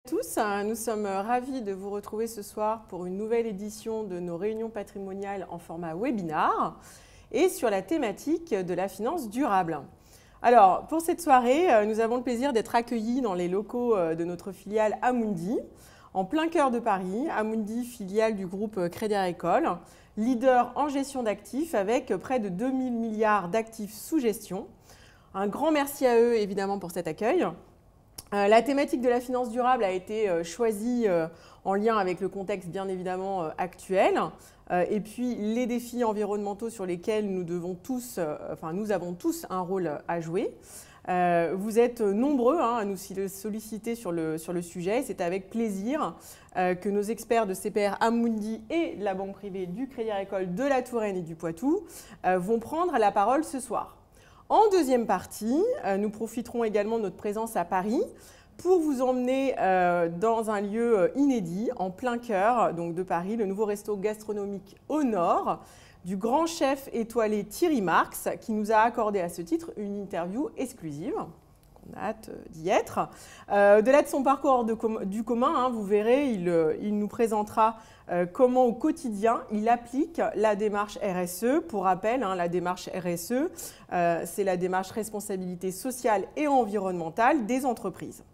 Tous, nous sommes ravis de vous retrouver ce soir pour une nouvelle édition de nos réunions patrimoniales en format webinar et sur la thématique de la finance durable. Alors, pour cette soirée, nous avons le plaisir d'être accueillis dans les locaux de notre filiale Amundi, en plein cœur de Paris. Amundi, filiale du groupe Crédit Agricole, leader en gestion d'actifs avec près de 2000 milliards d'actifs sous gestion. Un grand merci à eux, évidemment, pour cet accueil. La thématique de la finance durable a été choisie en lien avec le contexte bien évidemment actuel et puis les défis environnementaux sur lesquels nous avons tous un rôle à jouer. Vous êtes nombreux à nous solliciter sur le sujet. C'est avec plaisir que nos experts de CPR Amundi et de la banque privée du Crédit Agricole de la Touraine et du Poitou vont prendre la parole ce soir. En deuxième partie, nous profiterons également de notre présence à Paris pour vous emmener dans un lieu inédit, en plein cœur donc de Paris, le nouveau resto gastronomique au Nord du grand chef étoilé Thierry Marx, qui nous a accordé à ce titre une interview exclusive. On a hâte d'y être. Au-delà de son parcours du commun, vous verrez, il nous présentera comment au quotidien il applique la démarche RSE. Pour rappel, la démarche RSE, c'est la démarche responsabilité sociale et environnementale des entreprises.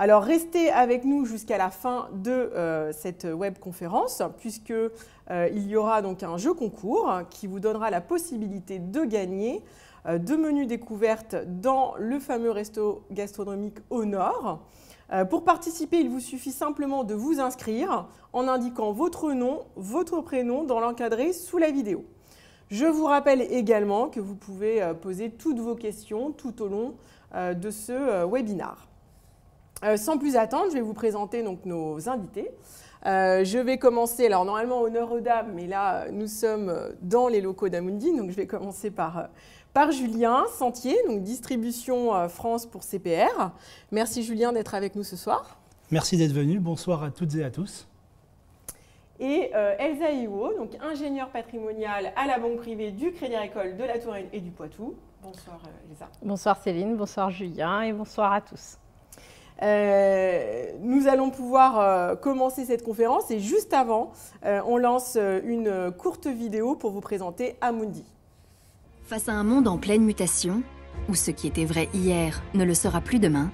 Alors restez avec nous jusqu'à la fin de cette webconférence, puisqu'il y aura donc un jeu concours qui vous donnera la possibilité de gagner 2 menus découvertes dans le fameux resto gastronomique au Nord. Pour participer, il vous suffit simplement de vous inscrire en indiquant votre nom, votre prénom dans l'encadré sous la vidéo. Je vous rappelle également que vous pouvez poser toutes vos questions tout au long de ce webinar. Sans plus attendre, je vais vous présenter donc nos invités. Je vais commencer, alors normalement honneur aux dames, mais là nous sommes dans les locaux d'Amundi, donc je vais commencer par Julien Sentier, donc distribution France pour CPR. Merci Julien d'être avec nous ce soir. Merci d'être venu, bonsoir à toutes et à tous. Et Elsa Iwo, donc ingénieure patrimoniale à la banque privée du Crédit Agricole de la Touraine et du Poitou. Bonsoir Elsa. Bonsoir Céline, bonsoir Julien et bonsoir à tous. Nous allons pouvoir commencer cette conférence et juste avant, on lance une courte vidéo pour vous présenter Amundi. Face à un monde en pleine mutation, où ce qui était vrai hier ne le sera plus demain,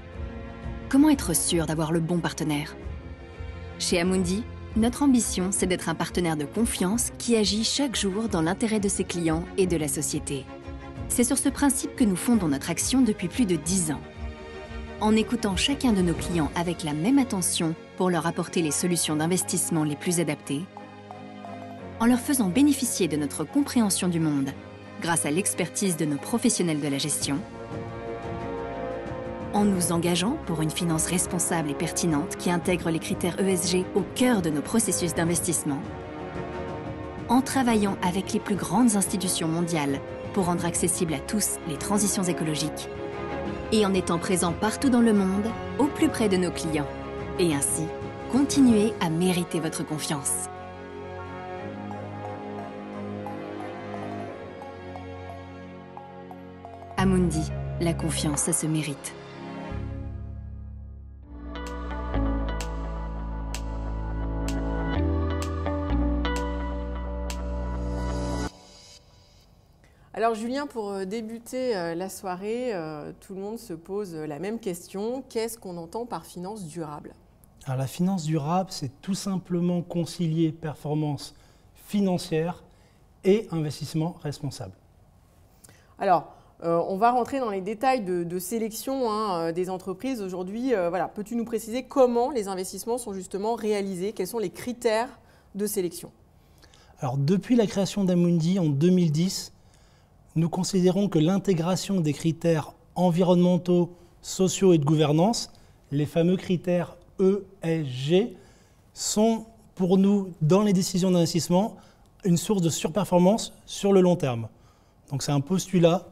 comment être sûr d'avoir le bon partenaire? Chez Amundi, notre ambition, c'est d'être un partenaire de confiance qui agit chaque jour dans l'intérêt de ses clients et de la société. C'est sur ce principe que nous fondons notre action depuis plus de 10 ans. En écoutant chacun de nos clients avec la même attention pour leur apporter les solutions d'investissement les plus adaptées, en leur faisant bénéficier de notre compréhension du monde grâce à l'expertise de nos professionnels de la gestion, en nous engageant pour une finance responsable et pertinente qui intègre les critères ESG au cœur de nos processus d'investissement, en travaillant avec les plus grandes institutions mondiales pour rendre accessibles à tous les transitions écologiques, et en étant présent partout dans le monde, au plus près de nos clients. Et ainsi, continuez à mériter votre confiance. Amundi, la confiance, ça se mérite. Alors Julien, pour débuter la soirée, tout le monde se pose la même question. Qu'est-ce qu'on entend par finance durable? Alors, la finance durable, c'est tout simplement concilier performance financière et investissement responsable. Alors, on va rentrer dans les détails de sélection des entreprises aujourd'hui. Voilà. Peux-tu nous préciser comment les investissements sont justement réalisés? Quels sont les critères de sélection? Alors, depuis la création d'Amundi en 2010, nous considérons que l'intégration des critères environnementaux, sociaux et de gouvernance, les fameux critères ESG, sont pour nous, dans les décisions d'investissement, une source de surperformance sur le long terme. Donc c'est un postulat,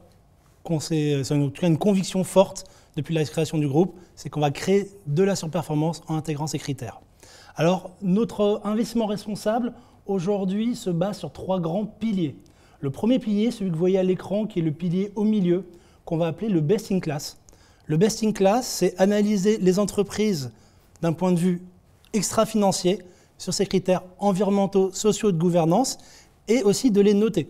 c'est en tout cas une conviction forte depuis la création du groupe, c'est qu'on va créer de la surperformance en intégrant ces critères. Alors notre investissement responsable, aujourd'hui, se base sur 3 grands piliers. Le premier pilier, celui que vous voyez à l'écran, qui est le pilier au milieu, qu'on va appeler le best in class. Le best in class, c'est analyser les entreprises d'un point de vue extra-financier sur ces critères environnementaux, sociaux et de gouvernance, et aussi de les noter.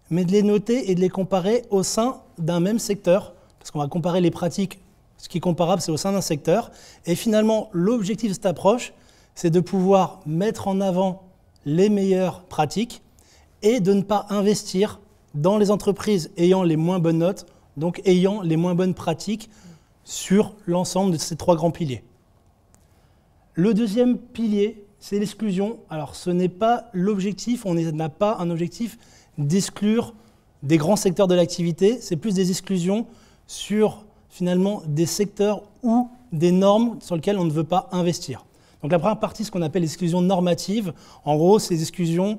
Mais de les noter et de les comparer au sein d'un même secteur, parce qu'on va comparer les pratiques, ce qui est comparable, c'est au sein d'un secteur. Et finalement, l'objectif de cette approche, c'est de pouvoir mettre en avant les meilleures pratiques et de ne pas investir dans les entreprises ayant les moins bonnes notes, donc ayant les moins bonnes pratiques sur l'ensemble de ces trois grands piliers. Le deuxième pilier, c'est l'exclusion. Alors, ce n'est pas l'objectif, on n'a pas un objectif d'exclure des grands secteurs de l'activité, c'est plus des exclusions sur finalement des secteurs ou des normes sur lesquelles on ne veut pas investir. Donc la première partie, ce qu'on appelle l'exclusion normative, en gros, c'est des exclusions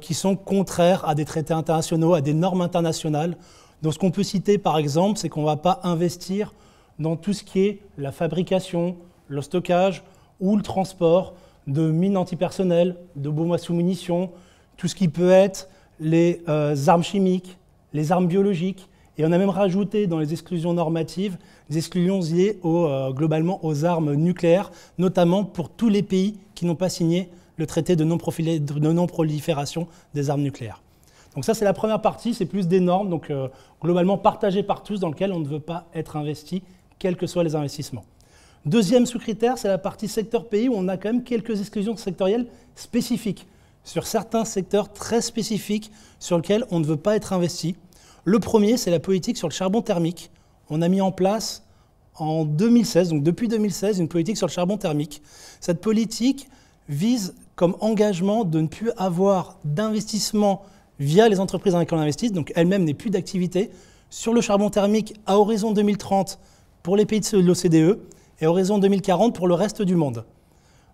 qui sont contraires à des traités internationaux, à des normes internationales. Donc ce qu'on peut citer par exemple, c'est qu'on ne va pas investir dans tout ce qui est la fabrication, le stockage ou le transport de mines antipersonnelles, de bombes à sous-munitions, tout ce qui peut être les armes chimiques, les armes biologiques. Et on a même rajouté dans les exclusions normatives des exclusions liées globalement aux armes nucléaires, notamment pour tous les pays qui n'ont pas signé le traité de non-prolifération des armes nucléaires. Donc ça, c'est la première partie, c'est plus des normes, donc globalement partagées par tous, dans lesquelles on ne veut pas être investi, quels que soient les investissements. Deuxième sous-critère, c'est la partie secteur-pays, où on a quand même quelques exclusions sectorielles spécifiques, sur certains secteurs très spécifiques sur lesquels on ne veut pas être investi. Le premier, c'est la politique sur le charbon thermique. On a mis en place en 2016, donc depuis 2016, une politique sur le charbon thermique. Cette politique vise comme engagement de ne plus avoir d'investissement via les entreprises dans lesquelles on investit, donc elle-même n'est plus d'activité, sur le charbon thermique à horizon 2030 pour les pays de l'OCDE et à horizon 2040 pour le reste du monde.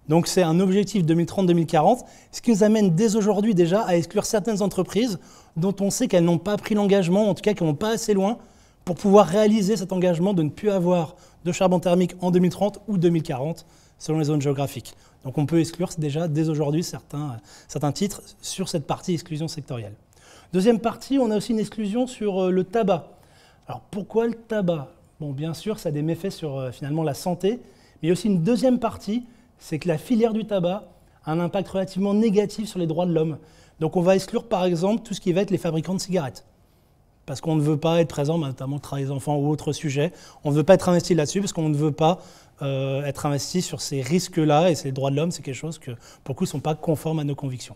Donc c'est un objectif 2030-2040, ce qui nous amène dès aujourd'hui déjà à exclure certaines entreprises dont on sait qu'elles n'ont pas pris l'engagement, en tout cas qu'elles ne vont pas assez loin, pour pouvoir réaliser cet engagement de ne plus avoir de charbon thermique en 2030 ou 2040, selon les zones géographiques. Donc on peut exclure déjà dès aujourd'hui certains titres sur cette partie exclusion sectorielle. Deuxième partie, on a aussi une exclusion sur le tabac. Alors pourquoi le tabac? Bon, bien sûr, ça a des méfaits sur finalement la santé, mais il y a aussi une deuxième partie, c'est que la filière du tabac a un impact relativement négatif sur les droits de l'homme. Donc on va exclure par exemple tout ce qui va être les fabricants de cigarettes. Parce qu'on ne veut pas être présent, notamment le travail des enfants ou autre sujet. On ne veut pas être investi là-dessus parce qu'on ne veut pas être investi sur ces risques-là. Et c'est les droits de l'homme, c'est quelque chose que, pour le coup, ne sont pas conformes à nos convictions.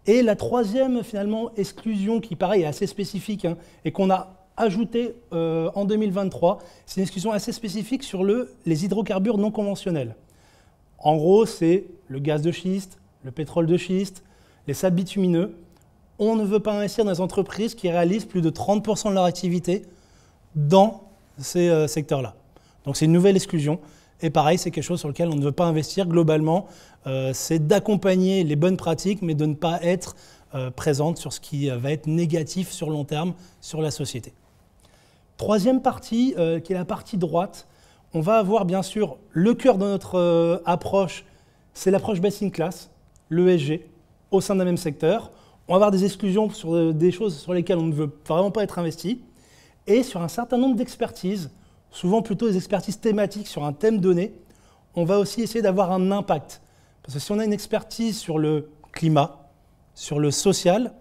Et la troisième, finalement, exclusion qui, pareil, est assez spécifique et qu'on a ajoutée en 2023, c'est une exclusion assez spécifique sur les hydrocarbures non conventionnels. En gros, c'est le gaz de schiste, le pétrole de schiste, les sables bitumineux. On ne veut pas investir dans des entreprises qui réalisent plus de 30% de leur activité dans ces secteurs-là. Donc c'est une nouvelle exclusion. Et pareil, c'est quelque chose sur lequel on ne veut pas investir. Globalement, c'est d'accompagner les bonnes pratiques, mais de ne pas être présente sur ce qui va être négatif sur long terme sur la société. Troisième partie, qui est la partie droite, on va avoir bien sûr le cœur de notre approche, c'est l'approche best in class, l'ESG, au sein d'un même secteur. On va avoir des exclusions sur des choses sur lesquelles on ne veut vraiment pas être investi, et sur un certain nombre d'expertises, souvent plutôt des expertises thématiques sur un thème donné, on va aussi essayer d'avoir un impact. Parce que si on a une expertise sur le climat, sur le social,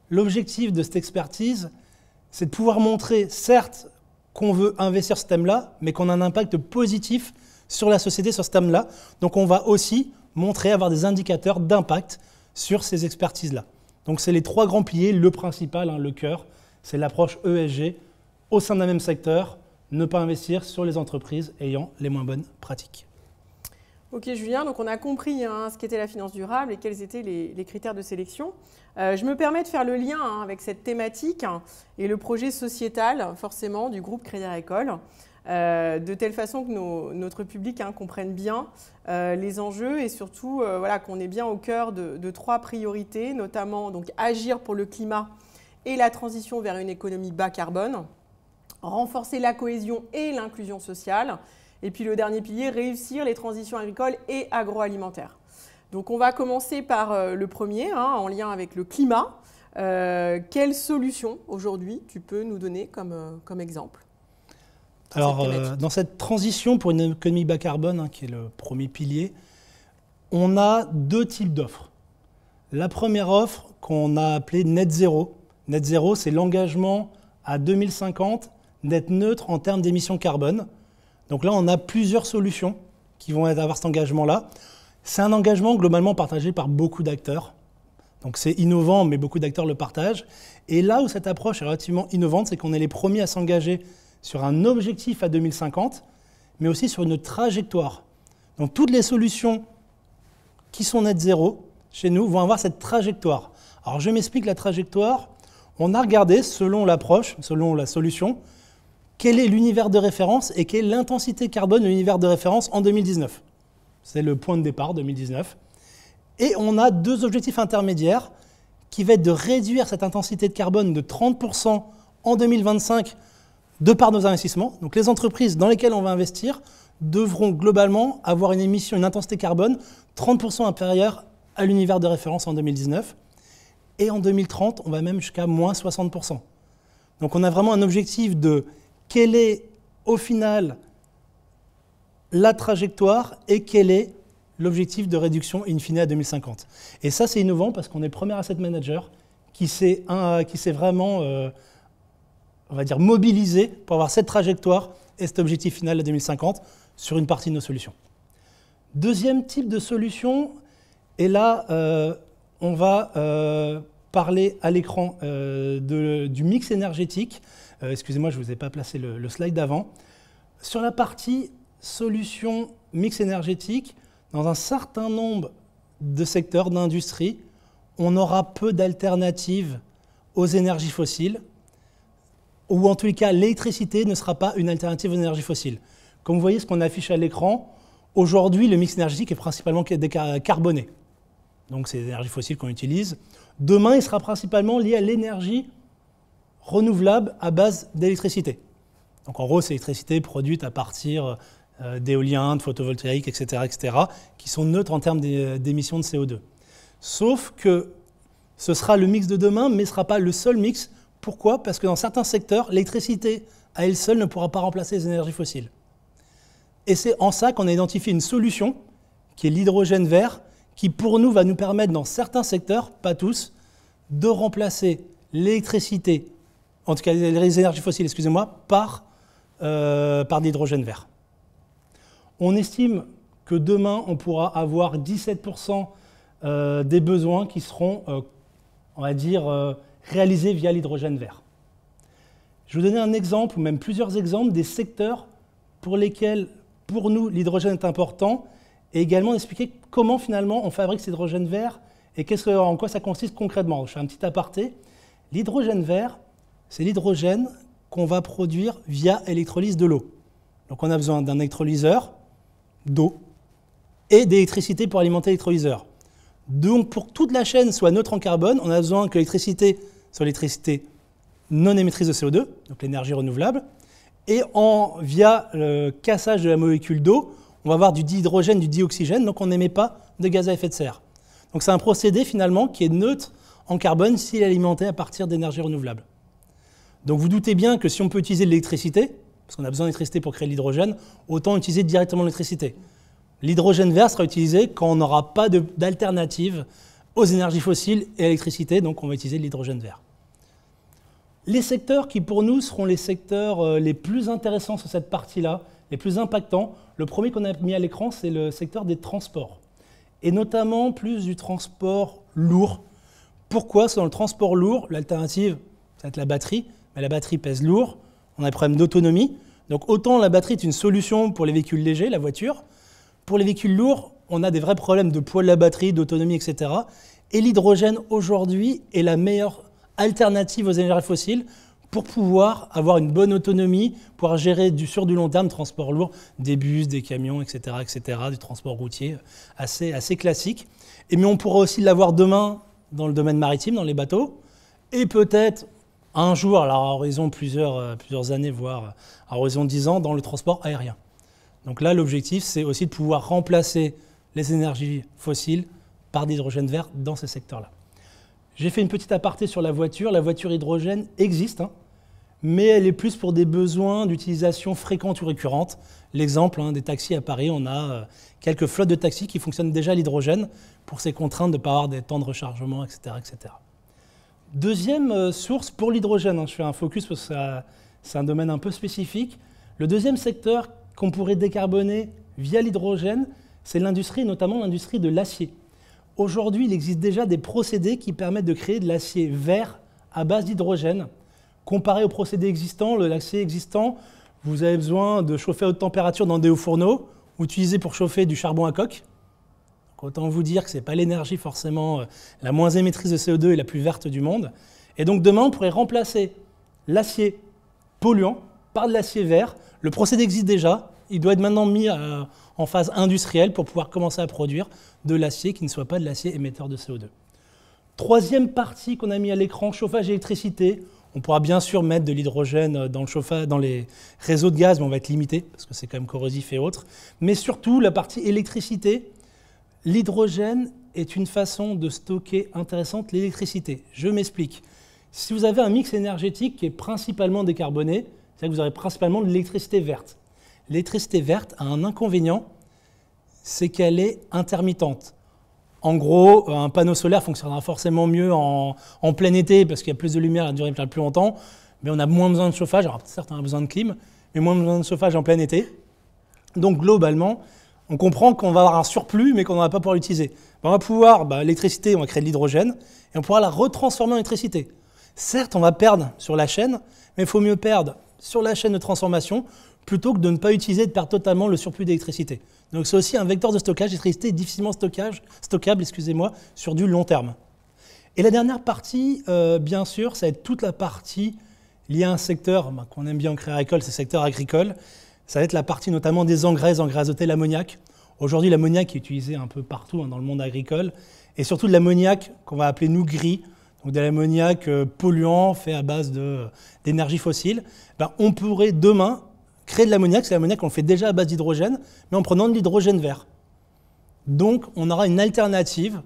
l'objectif de cette expertise, c'est de pouvoir montrer, certes, qu'on veut investir ce thème-là, mais qu'on a un impact positif sur la société, sur ce thème-là. Donc on va aussi montrer, avoir des indicateurs d'impact sur ces expertises-là. Donc c'est les trois grands piliers, le principal, le cœur, c'est l'approche ESG au sein d'un même secteur, ne pas investir sur les entreprises ayant les moins bonnes pratiques. Ok Julien, donc on a compris ce qu'était la finance durable et quels étaient les critères de sélection. Je me permets de faire le lien avec cette thématique et le projet sociétal forcément du groupe Crédit Agricole, de telle façon que notre public comprenne bien les enjeux et surtout qu'on est bien au cœur de trois priorités, notamment donc, agir pour le climat et la transition vers une économie bas carbone, renforcer la cohésion et l'inclusion sociale, et puis le dernier pilier, réussir les transitions agricoles et agroalimentaires. Donc on va commencer par le premier, en lien avec le climat. Quelle solution aujourd'hui tu peux nous donner comme exemple ? Alors, dans cette transition pour une économie bas carbone, qui est le premier pilier, on a deux types d'offres. La première offre qu'on a appelée Net Zero. Net Zero, c'est l'engagement à 2050 d'être neutre en termes d'émissions carbone. Donc là, on a plusieurs solutions qui vont avoir cet engagement-là. C'est un engagement globalement partagé par beaucoup d'acteurs. Donc c'est innovant, mais beaucoup d'acteurs le partagent. Et là où cette approche est relativement innovante, c'est qu'on est les premiers à s'engager sur un objectif à 2050, mais aussi sur une trajectoire. Donc toutes les solutions qui sont net zéro, chez nous, vont avoir cette trajectoire. Alors je m'explique la trajectoire. On a regardé, selon l'approche, selon la solution, quel est l'univers de référence et quelle est l'intensité carbone de l'univers de référence en 2019. C'est le point de départ, 2019. Et on a deux objectifs intermédiaires qui vont être de réduire cette intensité de carbone de 30% en 2025 de par nos investissements. Donc les entreprises dans lesquelles on va investir devront globalement avoir une émission, une intensité carbone 30% inférieure à l'univers de référence en 2019. Et en 2030, on va même jusqu'à moins 60%. Donc on a vraiment un objectif de quelle est au final la trajectoire et quel est l'objectif de réduction in fine à 2050. Et ça, c'est innovant parce qu'on est le premier asset manager qui s'est vraiment, on va dire, mobilisé pour avoir cette trajectoire et cet objectif final à 2050 sur une partie de nos solutions. Deuxième type de solution, et là, on va parler à l'écran du mix énergétique. Excusez-moi, je ne vous ai pas placé le slide d'avant. Sur la partie solution mix énergétique, dans un certain nombre de secteurs d'industrie, on aura peu d'alternatives aux énergies fossiles, ou en tous les cas, l'électricité ne sera pas une alternative aux énergies fossiles. Comme vous voyez ce qu'on affiche à l'écran, aujourd'hui, le mix énergétique est principalement carboné. Donc, c'est les énergies fossiles qu'on utilise. Demain, il sera principalement lié à l'énergie renouvelable à base d'électricité. Donc, en gros, c'est l'électricité produite à partir d'éolien, de photovoltaïque, etc., qui sont neutres en termes d'émissions de CO2. Sauf que ce sera le mix de demain, mais ce ne sera pas le seul mix. Pourquoi ? Parce que dans certains secteurs, l'électricité à elle seule ne pourra pas remplacer les énergies fossiles. Et c'est en ça qu'on a identifié une solution, qui est l'hydrogène vert, qui pour nous va nous permettre dans certains secteurs, pas tous, de remplacer l'électricité, en tout cas les énergies fossiles, excusez-moi, par de l'hydrogène vert. On estime que demain, on pourra avoir 17% des besoins qui seront, on va dire, réalisés via l'hydrogène vert. Je vais vous donner un exemple, ou même plusieurs exemples, des secteurs pour lesquels, pour nous, l'hydrogène est important, et également expliquer comment, finalement, on fabrique cet hydrogène vert et en quoi ça consiste concrètement. Je fais un petit aparté. L'hydrogène vert, c'est l'hydrogène qu'on va produire via électrolyse de l'eau. Donc on a besoin d'un électrolyseur, d'eau et d'électricité pour alimenter l'électrolyseur. Donc pour que toute la chaîne soit neutre en carbone, on a besoin que l'électricité soit l'électricité non émettrice de CO2, donc l'énergie renouvelable, et via le cassage de la molécule d'eau, on va avoir du dihydrogène, du dioxygène, donc on n'émet pas de gaz à effet de serre. Donc c'est un procédé finalement qui est neutre en carbone s'il est alimenté à partir d'énergie renouvelable. Donc vous doutez bien que si on peut utiliser de l'électricité, parce qu'on a besoin d'électricité pour créer l'hydrogène, autant utiliser directement l'électricité. L'hydrogène vert sera utilisé quand on n'aura pas d'alternative aux énergies fossiles et à l'électricité, donc on va utiliser de l'hydrogène vert. Les secteurs qui pour nous seront les secteurs les plus intéressants sur cette partie-là, les plus impactants, le premier qu'on a mis à l'écran, c'est le secteur des transports. Et notamment plus du transport lourd. Pourquoi ? Parce que dans le transport lourd, l'alternative, ça va être la batterie, mais la batterie pèse lourd, on a des problèmes d'autonomie. Donc autant la batterie est une solution pour les véhicules légers, la voiture. Pour les véhicules lourds, on a des vrais problèmes de poids de la batterie, d'autonomie, etc. Et l'hydrogène, aujourd'hui, est la meilleure alternative aux énergies fossiles pour pouvoir avoir une bonne autonomie, pouvoir gérer sur du long terme, transport lourd, des bus, des camions, etc., du transport routier, assez classique. Mais on pourra aussi l'avoir demain dans le domaine maritime, dans les bateaux, et peut-être un jour, alors à horizon plusieurs années, voire à horizon 10 ans, dans le transport aérien. Donc là, l'objectif, c'est aussi de pouvoir remplacer les énergies fossiles par de l'hydrogène vert dans ces secteurs-là. J'ai fait une petite aparté sur la voiture. La voiture hydrogène existe, mais elle est plus pour des besoins d'utilisation fréquente ou récurrente. L'exemple des taxis à Paris, on a quelques flottes de taxis qui fonctionnent déjà à l'hydrogène pour ces contraintes de ne pas avoir des temps de rechargement, etc. etc. Deuxième source pour l'hydrogène, je fais un focus parce que c'est un domaine un peu spécifique. Le deuxième secteur qu'on pourrait décarboner via l'hydrogène, c'est l'industrie, notamment l'industrie de l'acier. Aujourd'hui, il existe déjà des procédés qui permettent de créer de l'acier vert à base d'hydrogène. Comparé aux procédés existants, l'acier existant, vous avez besoin de chauffer à haute température dans des hauts fourneaux, ou utiliser pour chauffer du charbon à coke. Donc, autant vous dire que ce n'est pas l'énergie forcément la moins émettrice de CO2 et la plus verte du monde. Et donc demain, on pourrait remplacer l'acier polluant par de l'acier vert. Le procédé existe déjà, il doit être maintenant mis en phase industrielle pour pouvoir commencer à produire de l'acier qui ne soit pas de l'acier émetteur de CO2. Troisième partie qu'on a mis à l'écran, chauffage et électricité. On pourra bien sûr mettre de l'hydrogène dans les réseaux de gaz, mais on va être limité, parce que c'est quand même corrosif et autres. Mais surtout, la partie électricité, l'hydrogène est une façon de stocker intéressante l'électricité. Je m'explique. Si vous avez un mix énergétique qui est principalement décarboné, c'est-à-dire que vous aurez principalement de l'électricité verte. L'électricité verte a un inconvénient, c'est qu'elle est intermittente. En gros, un panneau solaire fonctionnera forcément mieux en plein été parce qu'il y a plus de lumière, elle durera plus longtemps, mais on a moins besoin de chauffage. Alors certes, on a besoin de clim, mais moins besoin de chauffage en plein été. Donc globalement, on comprend qu'on va avoir un surplus, mais qu'on ne va pas pouvoir l'utiliser. On va pouvoir, l'électricité, on va créer de l'hydrogène, et on pourra la retransformer en électricité. Certes, on va perdre sur la chaîne, mais il faut mieux perdre sur la chaîne de transformation plutôt que de ne pas utiliser et de perdre totalement le surplus d'électricité. Donc c'est aussi un vecteur de stockage. L'électricité est difficilement stockable sur du long terme. Et la dernière partie, bien sûr, ça va être toute la partie liée à un secteur qu'on aime bien en créa agricole, c'est le secteur agricole. Ça va être la partie notamment des engrais azotés, l'ammoniac. Aujourd'hui, l'ammoniac est utilisé un peu partout dans le monde agricole, et surtout de l'ammoniac qu'on va appeler nous gris, donc de l'ammoniac polluant fait à base d'énergie fossile. On pourrait demain créer de l'ammoniac, c'est l'ammoniac qu'on fait déjà à base d'hydrogène, mais en prenant de l'hydrogène vert. Donc on aura une alternative,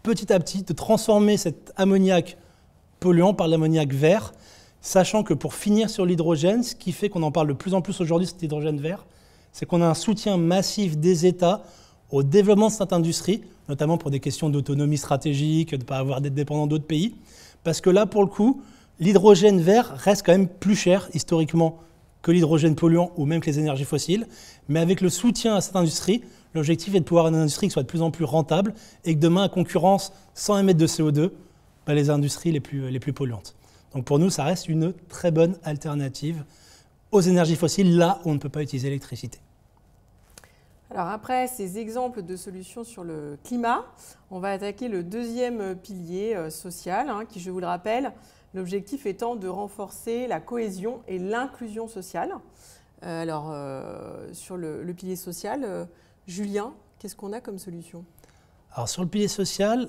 petit à petit, de transformer cet ammoniac polluant par l'ammoniac vert, sachant que pour finir sur l'hydrogène, ce qui fait qu'on en parle de plus en plus aujourd'hui, cet hydrogène vert, c'est qu'on a un soutien massif des États au développement de cette industrie, notamment pour des questions d'autonomie stratégique, de ne pas avoir d'être dépendant d'autres pays, parce que là, pour le coup, l'hydrogène vert reste quand même plus cher, historiquement, que l'hydrogène polluant ou même que les énergies fossiles. Mais avec le soutien à cette industrie, l'objectif est de pouvoir avoir une industrie qui soit de plus en plus rentable et que demain, à concurrence, sans émettre de CO2, les industries les plus polluantes. Donc pour nous, ça reste une très bonne alternative aux énergies fossiles, là où on ne peut pas utiliser l'électricité. Alors après ces exemples de solutions sur le climat, on va attaquer le deuxième pilier social, qui, je vous le rappelle, l'objectif étant de renforcer la cohésion et l'inclusion sociale. Sur le pilier social, Julien, qu'est-ce qu'on a comme solution? Alors sur le pilier social,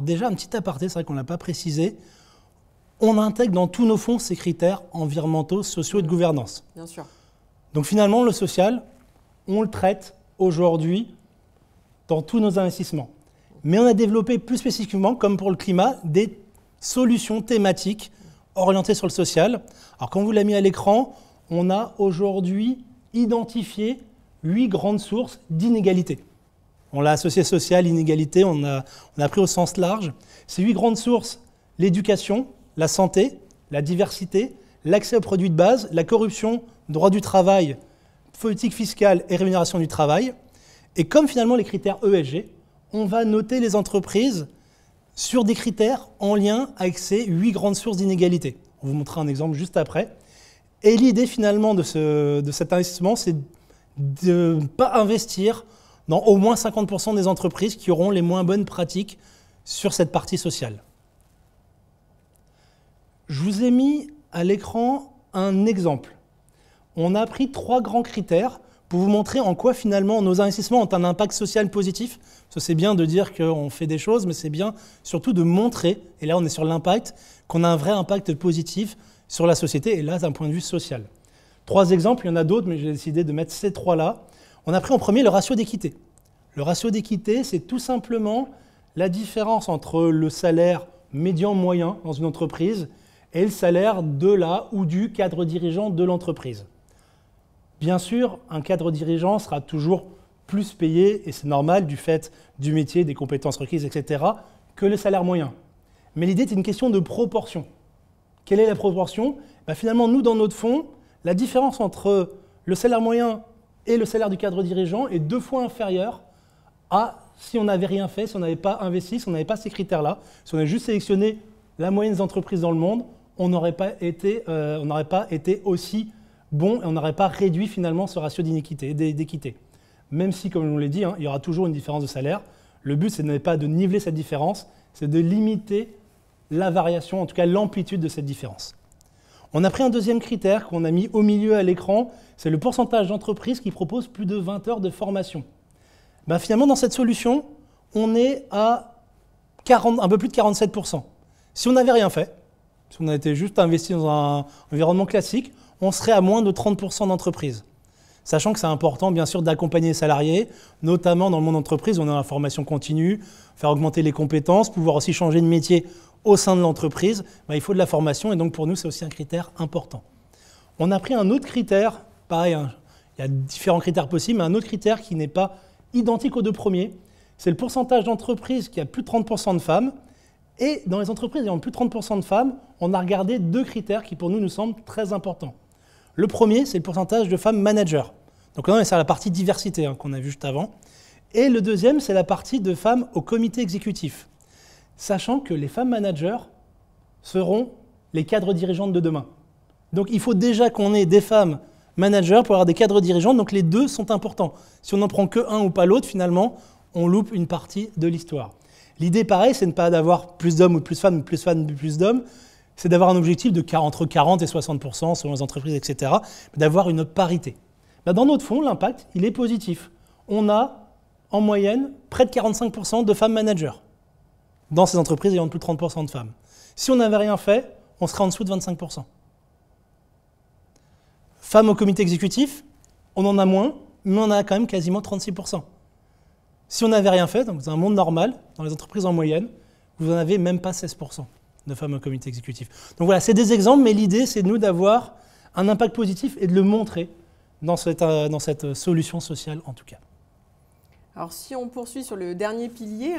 déjà un petit aparté, c'est vrai qu'on ne l'a pas précisé, on intègre dans tous nos fonds ces critères environnementaux, sociaux et de gouvernance. Bien sûr. Donc finalement, le social, on le traite aujourd'hui dans tous nos investissements. Mais on a développé plus spécifiquement, comme pour le climat, des solutions thématiques orientées sur le social. Alors, comme vous l'avez mis à l'écran, on a aujourd'hui identifié 8 grandes sources d'inégalité. On l'a associé social, inégalité, on a pris au sens large. Ces 8 grandes sources, l'éducation, la santé, la diversité, l'accès aux produits de base, la corruption, droit du travail, politique fiscale et rémunération du travail. Et comme finalement les critères ESG, on va noter les entreprises sur des critères en lien avec ces 8 grandes sources d'inégalité. On vous montrera un exemple juste après. Et l'idée finalement de cet investissement, c'est de ne pas investir dans au moins 50% des entreprises qui auront les moins bonnes pratiques sur cette partie sociale. Je vous ai mis à l'écran un exemple. On a pris 3 grands critères pour vous montrer en quoi finalement nos investissements ont un impact social positif. Parce que c'est bien de dire qu'on fait des choses, mais c'est bien surtout de montrer, et là on est sur l'impact, qu'on a un vrai impact positif sur la société, et là d'un point de vue social. 3 exemples, il y en a d'autres, mais j'ai décidé de mettre ces 3-là. On a pris en premier le ratio d'équité. Le ratio d'équité, c'est tout simplement la différence entre le salaire médian moyen dans une entreprise et le salaire de la ou du cadre dirigeant de l'entreprise. Bien sûr, un cadre dirigeant sera toujours plus payé, et c'est normal du fait du métier, des compétences requises, etc., que le salaire moyen. Mais l'idée, c'est une question de proportion. Quelle est la proportion? Finalement, nous, dans notre fonds, la différence entre le salaire moyen et le salaire du cadre dirigeant est 2 fois inférieure à si on n'avait rien fait, si on n'avait pas investi, si on n'avait pas ces critères-là, si on avait juste sélectionné la moyenne des entreprises dans le monde, on n'aurait pas été aussi bon et on n'aurait pas réduit finalement ce ratio d'équité. Même si, comme je vous l'ai dit, il y aura toujours une différence de salaire. Le but, ce n'est pas de niveler cette différence, c'est de limiter la variation, en tout cas l'amplitude de cette différence. On a pris un deuxième critère qu'on a mis au milieu à l'écran, c'est le pourcentage d'entreprises qui proposent plus de 20 heures de formation. Finalement, dans cette solution, on est à un peu plus de 47%. Si on n'avait rien fait, si on avait juste investi dans un environnement classique, on serait à moins de 30% d'entreprises. Sachant que c'est important, bien sûr, d'accompagner les salariés, notamment dans le monde d'entreprise, on est dans la formation continue, faire augmenter les compétences, pouvoir aussi changer de métier au sein de l'entreprise. Il faut de la formation et donc pour nous, c'est aussi un critère important. On a pris un autre critère, pareil, il y a différents critères possibles, mais un autre critère qui n'est pas identique aux 2 premiers, c'est le pourcentage d'entreprises qui a plus de 30% de femmes. Et dans les entreprises ayant plus de 30% de femmes, on a regardé 2 critères qui pour nous semblent très importants. Le premier, c'est le pourcentage de femmes managers. Donc là, on est sur la partie diversité qu'on a vu juste avant. Et le deuxième, c'est la partie de femmes au comité exécutif. Sachant que les femmes managers seront les cadres dirigeantes de demain. Donc il faut déjà qu'on ait des femmes managers pour avoir des cadres dirigeantes. Donc les 2 sont importants. Si on n'en prend que un ou pas l'autre, finalement, on loupe une partie de l'histoire. L'idée, pareil, c'est de ne pas d'avoir plus d'hommes ou plus de femmes, ou plus femmes ou plus d'hommes. C'est d'avoir un objectif de entre 40 et 60% selon les entreprises, etc., d'avoir une parité. Dans notre fonds, l'impact, il est positif. On a, en moyenne, près de 45% de femmes managers dans ces entreprises ayant plus de 30% de femmes. Si on n'avait rien fait, on serait en dessous de 25%. Femmes au comité exécutif, on en a moins, mais on a quand même quasiment 36%. Si on n'avait rien fait, dans un monde normal, dans les entreprises en moyenne, vous n'en avez même pas 16% de femmes au comité exécutif. Donc voilà, c'est des exemples, mais l'idée, c'est de nous d'avoir un impact positif et de le montrer dans cette solution sociale, en tout cas. Alors, si on poursuit sur le dernier pilier,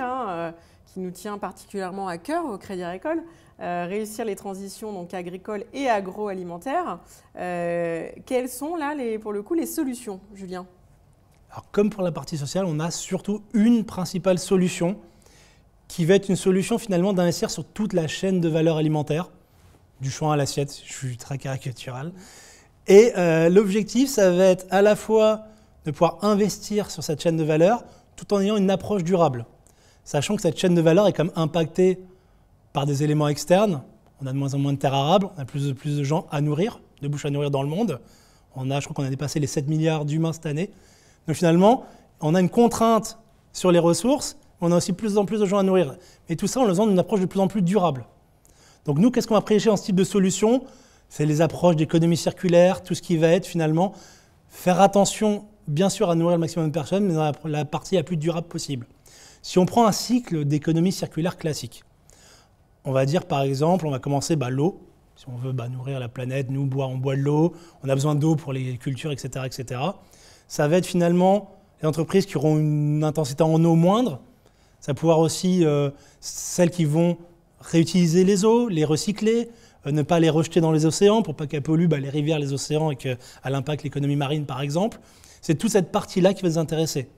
qui nous tient particulièrement à cœur au Crédit Agricole, réussir les transitions donc, agricoles et agroalimentaires, quelles sont là, pour le coup, les solutions, Julien? Alors, comme pour la partie sociale, on a surtout une principale solution qui va être une solution finalement d'investir sur toute la chaîne de valeur alimentaire, du champ à l'assiette, je suis très caricatural. Et l'objectif, ça va être à la fois de pouvoir investir sur cette chaîne de valeur tout en ayant une approche durable. Sachant que cette chaîne de valeur est quand même impactée par des éléments externes. On a de moins en moins de terres arables, on a plus de gens à nourrir, de bouches à nourrir dans le monde. Je crois qu'on a dépassé les 7 milliards d'humains cette année. Donc finalement, on a une contrainte sur les ressources, on a aussi de plus en plus de gens à nourrir. Et tout ça en faisant une approche de plus en plus durable. Donc nous, qu'est-ce qu'on va prêcher dans ce type de solution? C'est les approches d'économie circulaire, tout ce qui va être finalement faire attention, bien sûr, à nourrir le maximum de personnes, mais dans la partie la plus durable possible. Si on prend un cycle d'économie circulaire classique, on va dire par exemple, on va commencer l'eau. Si on veut nourrir la planète, on boit de l'eau, on a besoin d'eau pour les cultures, etc., etc. Ça va être finalement les entreprises qui auront une intensité en eau moindre. Ça va pouvoir aussi celles qui vont réutiliser les eaux, les recycler, ne pas les rejeter dans les océans pour pas qu'elles polluent les rivières, les océans et qu'elle impacte l'économie marine par exemple. C'est toute cette partie-là qui va nous intéresser.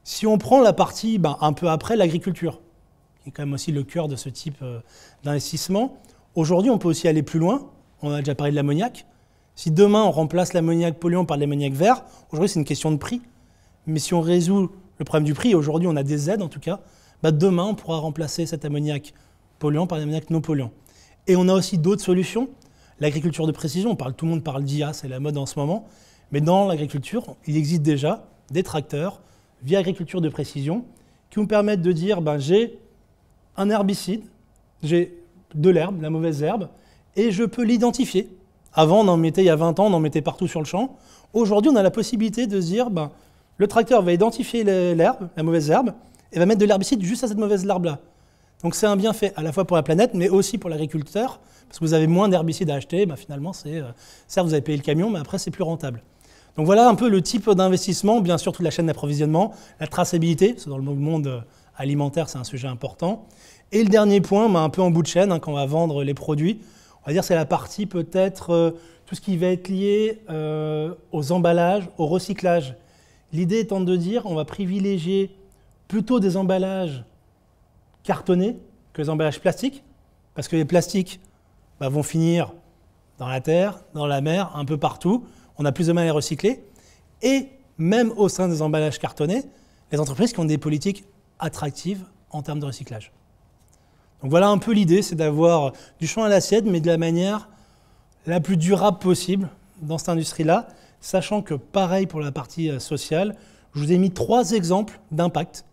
Si on prend la partie un peu après, l'agriculture, qui est quand même aussi le cœur de ce type d'investissement, aujourd'hui on peut aussi aller plus loin. On a déjà parlé de l'ammoniac. Si demain on remplace l'ammoniac polluant par l'ammoniac vert, aujourd'hui c'est une question de prix. Mais si on résout le problème du prix, et aujourd'hui on a des aides en tout cas, demain on pourra remplacer cet ammoniac polluant par l'ammoniac non polluant. Et on a aussi d'autres solutions. L'agriculture de précision, tout le monde parle d'IA, c'est la mode en ce moment. Mais dans l'agriculture, il existe déjà des tracteurs via agriculture de précision qui nous permettent de dire j'ai un herbicide, j'ai de l'herbe, la mauvaise herbe, et je peux l'identifier. Avant, on en mettait, il y a 20 ans, on en mettait partout sur le champ. Aujourd'hui, on a la possibilité de se dire le tracteur va identifier l'herbe, la mauvaise herbe, et va mettre de l'herbicide juste à cette mauvaise herbe-là. Donc c'est un bienfait à la fois pour la planète, mais aussi pour l'agriculteur, parce que vous avez moins d'herbicides à acheter, finalement, certes, vous avez payé le camion, mais après, c'est plus rentable. Donc voilà un peu le type d'investissement, bien sûr toute la chaîne d'approvisionnement, la traçabilité, parce que dans le monde alimentaire, c'est un sujet important. Et le dernier point, un peu en bout de chaîne, quand on va vendre les produits, on va dire c'est la partie peut-être tout ce qui va être lié aux emballages, au recyclage. L'idée étant de dire on va privilégier plutôt des emballages cartonnés que les emballages plastiques, parce que les plastiques vont finir dans la terre, dans la mer, un peu partout. On a plus de mal à les recycler. Et même au sein des emballages cartonnés, les entreprises qui ont des politiques attractives en termes de recyclage. Donc voilà un peu l'idée, c'est d'avoir du champ à l'assiette, mais de la manière la plus durable possible dans cette industrie-là, sachant que pareil pour la partie sociale, je vous ai mis 3 exemples d'impact.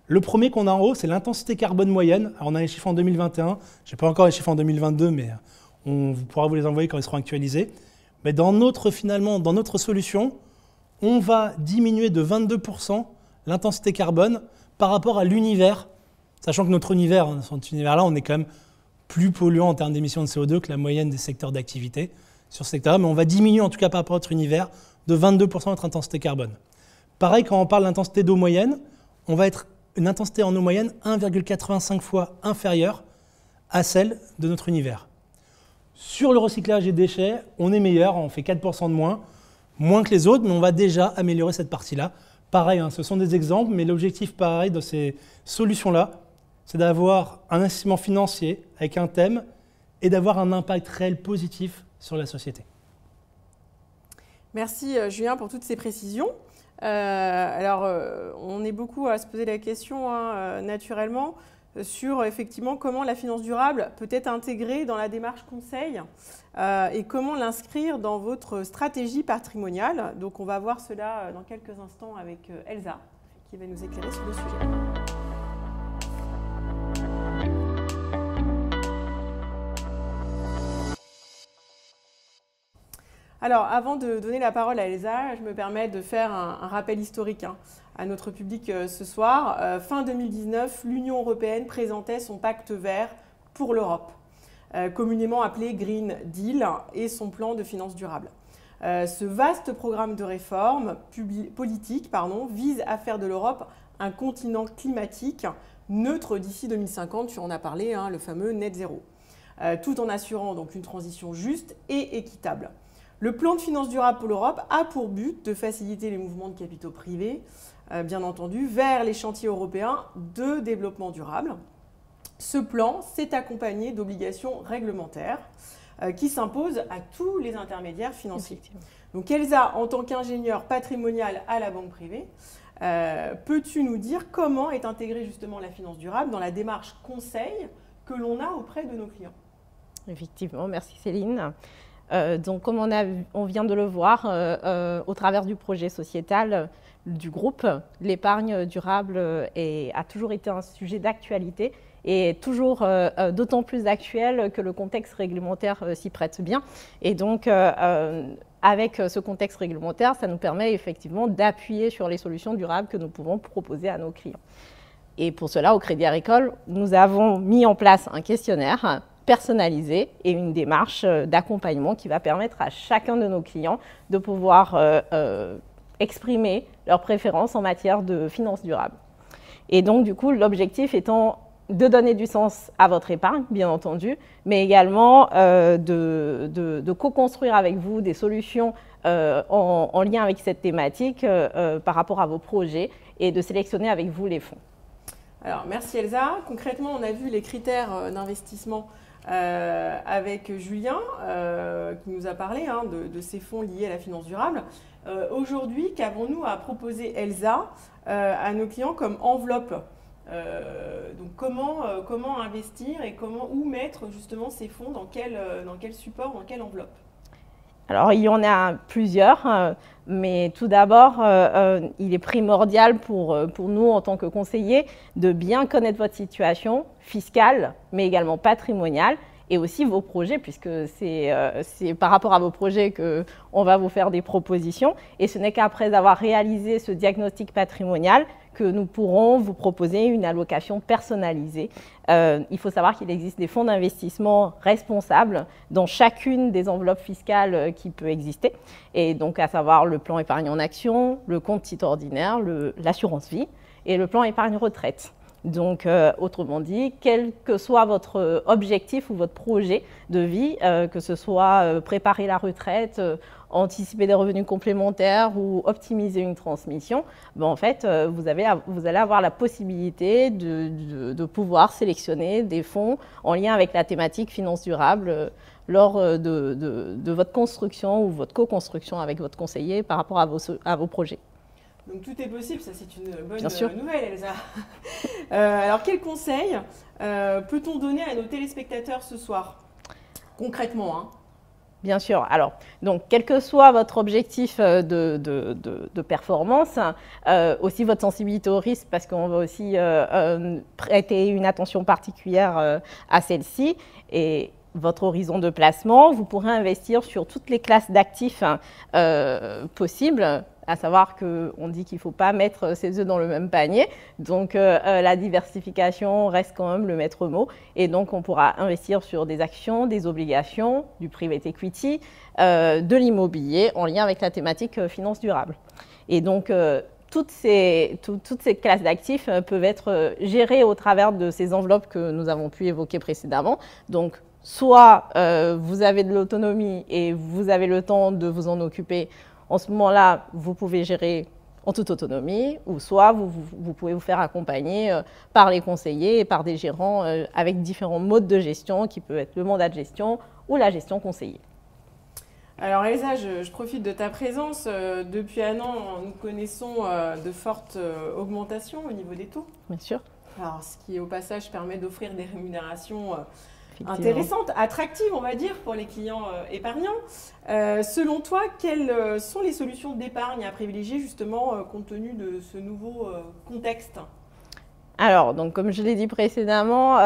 Le premier qu'on a en haut, c'est l'intensité carbone moyenne. Alors on a les chiffres en 2021, je n'ai pas encore les chiffres en 2022, mais on pourra vous les envoyer quand ils seront actualisés. Mais dans notre solution, on va diminuer de 22% l'intensité carbone par rapport à l'univers, sachant que notre univers, dans cet univers-là, on est quand même plus polluant en termes d'émissions de CO2 que la moyenne des secteurs d'activité sur ce secteur-là, mais on va diminuer en tout cas par rapport à notre univers de 22% notre intensité carbone. Pareil, quand on parle d'intensité d'eau moyenne, on va être une intensité en eau moyenne 1,85 fois inférieure à celle de notre univers. Sur le recyclage des déchets, on est meilleur, on fait 4% de moins que les autres, mais on va déjà améliorer cette partie-là. Pareil, ce sont des exemples, mais l'objectif pareil de ces solutions-là, c'est d'avoir un investissement financier avec un thème et d'avoir un impact réel positif sur la société. Merci Julien pour toutes ces précisions. On est beaucoup à se poser la question naturellement sur effectivement comment la finance durable peut être intégrée dans la démarche conseil et comment l'inscrire dans votre stratégie patrimoniale. Donc on va voir cela dans quelques instants avec Elsa qui va nous éclairer sur le sujet. Alors, avant de donner la parole à Elsa, je me permets de faire un rappel historique à notre public ce soir. Fin 2019, l'Union européenne présentait son pacte vert pour l'Europe, communément appelé Green Deal, et son plan de finances durables. Ce vaste programme de réforme politique vise à faire de l'Europe un continent climatique neutre d'ici 2050, tu en as parlé, le fameux net zéro, tout en assurant donc une transition juste et équitable. Le plan de finances durables pour l'Europe a pour but de faciliter les mouvements de capitaux privés, bien entendu, vers les chantiers européens de développement durable. Ce plan s'est accompagné d'obligations réglementaires qui s'imposent à tous les intermédiaires financiers. Donc Elsa, en tant qu'ingénieure patrimoniale à la banque privée, peux-tu nous dire comment est intégrée justement la finance durable dans la démarche conseil que l'on a auprès de nos clients? Effectivement, merci Céline. Donc, comme on vient de le voir, au travers du projet sociétal du groupe, l'épargne durable a toujours été un sujet d'actualité et toujours d'autant plus actuel que le contexte réglementaire s'y prête bien. Et donc, avec ce contexte réglementaire, ça nous permet effectivement d'appuyer sur les solutions durables que nous pouvons proposer à nos clients. Et pour cela, au Crédit Agricole, nous avons mis en place un questionnaire personnalisé et une démarche d'accompagnement qui va permettre à chacun de nos clients de pouvoir exprimer leurs préférences en matière de finances durables. Et donc, du coup, l'objectif étant de donner du sens à votre épargne, bien entendu, mais également de co-construire avec vous des solutions en lien avec cette thématique par rapport à vos projets et de sélectionner avec vous les fonds. Alors, merci Elsa. Concrètement, on a vu les critères d'investissement avec Julien qui nous a parlé de ces fonds liés à la finance durable. Aujourd'hui, qu'avons-nous à proposer, Elsa, à nos clients comme enveloppe? Donc comment investir et où mettre justement ces fonds, dans quel support, dans quelle enveloppe? Alors, il y en a plusieurs, mais tout d'abord, il est primordial pour nous, en tant que conseillers, de bien connaître votre situation fiscale, mais également patrimoniale, et aussi vos projets, puisque c'est par rapport à vos projets qu'on va vous faire des propositions. Et ce n'est qu'après avoir réalisé ce diagnostic patrimonial que nous pourrons vous proposer une allocation personnalisée. Il faut savoir qu'il existe des fonds d'investissement responsables dans chacune des enveloppes fiscales qui peut exister. Et donc, à savoir le plan épargne en action, le compte titre ordinaire, l'assurance vie et le plan épargne retraite. Donc, autrement dit, quel que soit votre objectif ou votre projet de vie, que ce soit préparer la retraite, anticiper des revenus complémentaires ou optimiser une transmission, ben en fait, vous allez avoir la possibilité de pouvoir sélectionner des fonds en lien avec la thématique finance durable lors de votre construction ou votre co-construction avec votre conseiller par rapport à vos projets. Donc tout est possible, ça c'est une bonne nouvelle, Elsa. Alors quel conseil peut-on donner à nos téléspectateurs ce soir, concrètement, hein? Bien sûr. Alors, donc, quel que soit votre objectif de performance, aussi votre sensibilité au risque, parce qu'on va aussi prêter une attention particulière à celle-ci, et votre horizon de placement, vous pourrez investir sur toutes les classes d'actifs possibles, à savoir qu'on dit qu'il ne faut pas mettre ses œufs dans le même panier. Donc, la diversification reste quand même le maître mot. Et donc, on pourra investir sur des actions, des obligations, du private equity, de l'immobilier en lien avec la thématique finance durable. Et donc, toutes ces classes d'actifs peuvent être gérées au travers de ces enveloppes que nous avons pu évoquer précédemment. Donc, soit vous avez de l'autonomie et vous avez le temps de vous en occuper. En ce moment-là, vous pouvez gérer en toute autonomie, ou soit vous pouvez vous faire accompagner par les conseillers et par des gérants avec différents modes de gestion qui peuvent être le mandat de gestion ou la gestion conseillée. Alors Elsa, je profite de ta présence. Depuis un an, nous connaissons de fortes augmentations au niveau des taux. Bien sûr. Alors, ce qui, au passage, permet d'offrir des rémunérations intéressante, attractive, on va dire, pour les clients épargnants. Selon toi, quelles sont les solutions d'épargne à privilégier justement compte tenu de ce nouveau contexte ? Alors, donc, comme je l'ai dit précédemment,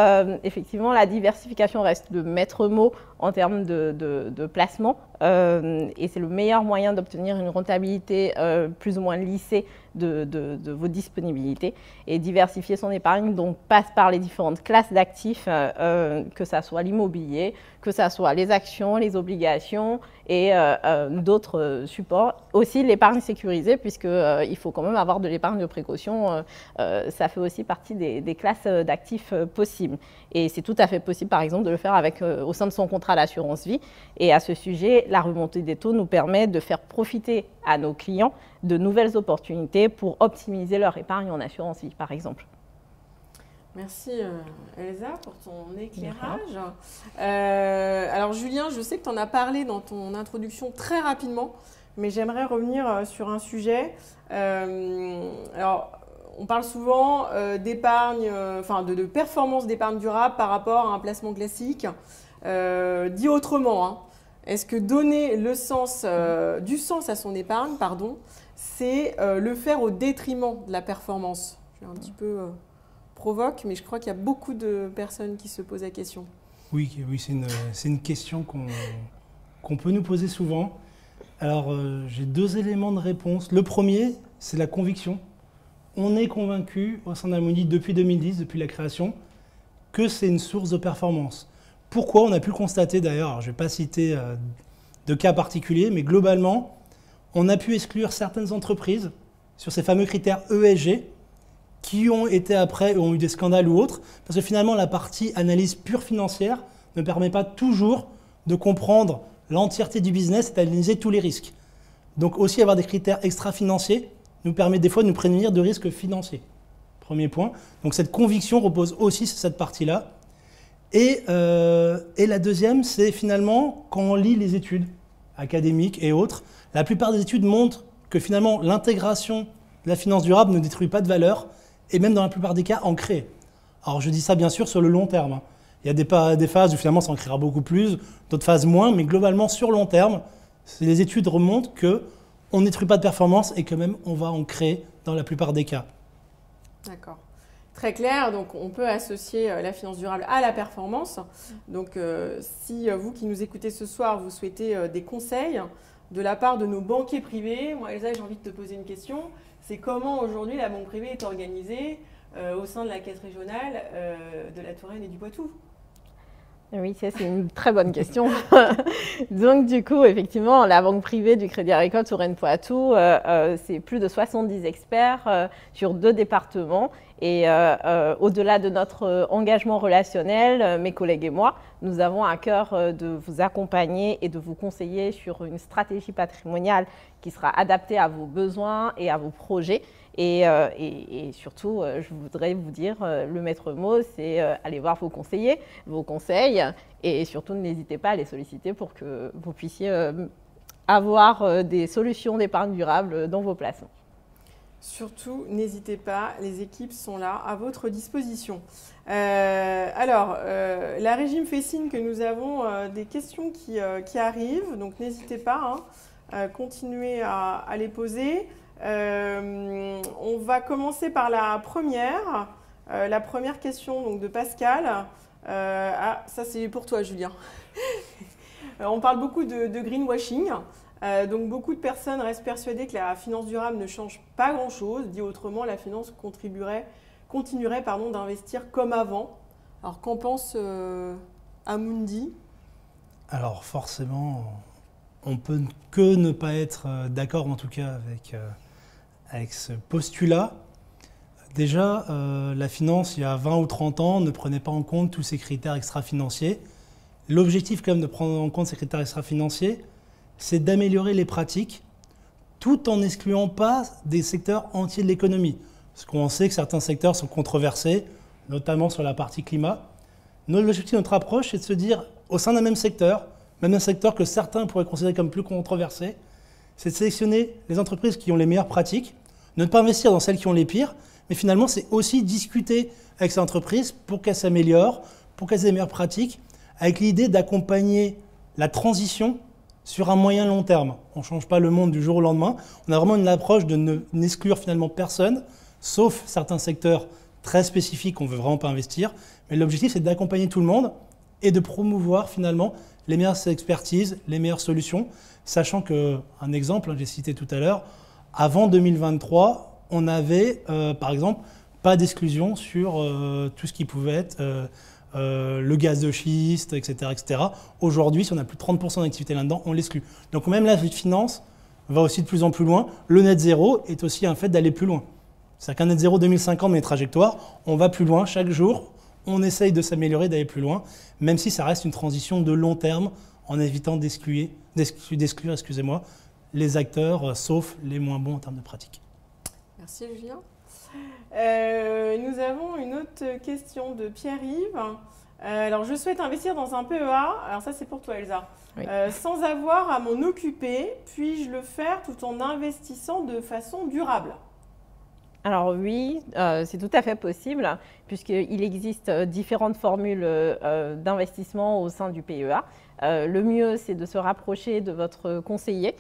effectivement, la diversification reste le maître mot en termes de placement et c'est le meilleur moyen d'obtenir une rentabilité plus ou moins lissée de vos disponibilités. Et diversifier son épargne donc, passe par les différentes classes d'actifs, que ce soit l'immobilier, que ce soit les actions, les obligations et d'autres supports. Aussi l'épargne sécurisée, puisqu'il faut quand même avoir de l'épargne de précaution. Ça fait aussi partie des classes d'actifs possibles. Et c'est tout à fait possible, par exemple, de le faire au sein de son contrat d'assurance vie. Et à ce sujet, la remontée des taux nous permet de faire profiter à nos clients de nouvelles opportunités pour optimiser leur épargne en assurance vie, par exemple. Merci Elsa pour ton éclairage. Alors Julien, je sais que tu en as parlé dans ton introduction très rapidement, mais j'aimerais revenir sur un sujet. Alors, on parle souvent d'épargne, de performance d'épargne durable par rapport à un placement classique. Dit autrement, hein, est-ce que donner du sens à son épargne, c'est le faire au détriment de la performance? Je suis un petit peu provoque, mais je crois qu'il y a beaucoup de personnes qui se posent la question. Oui, c'est une question qu'on peut nous poser souvent. Alors, j'ai deux éléments de réponse. Le premier, c'est la conviction. On est convaincu au sein d'Amundi depuis 2010, depuis la création, que c'est une source de performance. Pourquoi? On a pu le constater d'ailleurs, je ne vais pas citer de cas particuliers, mais globalement, on a pu exclure certaines entreprises sur ces fameux critères ESG qui ont été après, ont eu des scandales ou autres, parce que finalement la partie analyse pure financière ne permet pas toujours de comprendre l'entièreté du business et d'analyser tous les risques. Donc aussi avoir des critères extra-financiers nous permet des fois de nous prémunir de risques financiers. Premier point. Donc cette conviction repose aussi sur cette partie-là. Et la deuxième, c'est finalement quand on lit les études académiques et autres, la plupart des études montrent que finalement l'intégration de la finance durable ne détruit pas de valeur et même dans la plupart des cas en crée. Alors je dis ça bien sûr sur le long terme. Il y a des phases où finalement ça en créera beaucoup plus, d'autres phases moins, mais globalement sur long terme, les études remontent qu'on ne détruit pas de performance et que même on va en créer dans la plupart des cas. D'accord. Très clair, donc on peut associer la finance durable à la performance. Donc si vous qui nous écoutez ce soir, vous souhaitez des conseils de la part de nos banquiers privés, moi Elsa, j'ai envie de te poser une question. c'est comment aujourd'hui la banque privée est organisée au sein de la caisse régionale de la Touraine et du Poitou. Oui, ça c'est une très bonne question. Donc du coup, effectivement, la banque privée du Crédit Agricole Touraine-Poitou, c'est plus de 70 experts sur 2 départements. Et au-delà de notre engagement relationnel, mes collègues et moi, nous avons à cœur de vous accompagner et de vous conseiller sur une stratégie patrimoniale qui sera adaptée à vos besoins et à vos projets. Et surtout, je voudrais vous dire, le maître mot, c'est aller voir vos conseillers, vos conseils, et surtout n'hésitez pas à les solliciter pour que vous puissiez avoir des solutions d'épargne durable dans vos placements. Surtout, n'hésitez pas, les équipes sont là à votre disposition. La régime fait signe que nous avons des questions qui arrivent, donc n'hésitez pas, continuez à les poser. On va commencer par la première question donc, de Pascal. Ça c'est pour toi Julien. On parle beaucoup de greenwashing. Donc beaucoup de personnes restent persuadées que la finance durable ne change pas grand-chose. Dit autrement, la finance continuerait d'investir comme avant. Alors qu'en pense Amundi? Alors forcément, on peut que ne pas être d'accord en tout cas avec ce postulat. Déjà, la finance, il y a 20 ou 30 ans, ne prenait pas en compte tous ces critères extra-financiers. L'objectif quand même de prendre en compte ces critères extra-financiers, c'est d'améliorer les pratiques tout en n'excluant pas des secteurs entiers de l'économie. Parce qu'on sait que certains secteurs sont controversés, notamment sur la partie climat. L'objectif de notre approche, c'est de se dire, au sein d'un même secteur que certains pourraient considérer comme plus controversé, c'est de sélectionner les entreprises qui ont les meilleures pratiques, ne pas investir dans celles qui ont les pires, mais finalement, c'est aussi discuter avec ces entreprises pour qu'elles s'améliorent, pour qu'elles aient les meilleures pratiques, avec l'idée d'accompagner la transition sur un moyen long terme. On ne change pas le monde du jour au lendemain. On a vraiment une approche de n'exclure finalement personne, sauf certains secteurs très spécifiques qu'on ne veut vraiment pas investir. Mais l'objectif, c'est d'accompagner tout le monde et de promouvoir finalement les meilleures expertises, les meilleures solutions, sachant qu'un exemple, j'ai cité tout à l'heure, avant 2023, on n'avait par exemple pas d'exclusion sur tout ce qui pouvait être le gaz de schiste, etc. etc. Aujourd'hui, si on a plus de 30% d'activité là-dedans, on l'exclut. Donc même la finance va aussi de plus en plus loin. Le net zéro est aussi un fait d'aller plus loin. C'est-à-dire qu'un net zéro 2050, mais trajectoire, on va plus loin chaque jour, on essaye de s'améliorer, d'aller plus loin, même si ça reste une transition de long terme, en évitant d'exclure les acteurs, sauf les moins bons en termes de pratique. Merci Julien. Nous avons une autre question de Pierre-Yves. Alors, je souhaite investir dans un PEA. Alors ça, c'est pour toi, Elsa. Oui. Sans avoir à m'en occuper, puis-je le faire tout en investissant de façon durable? Alors oui, c'est tout à fait possible, puisqu'il existe différentes formules d'investissement au sein du PEA. Le mieux, c'est de se rapprocher de votre conseiller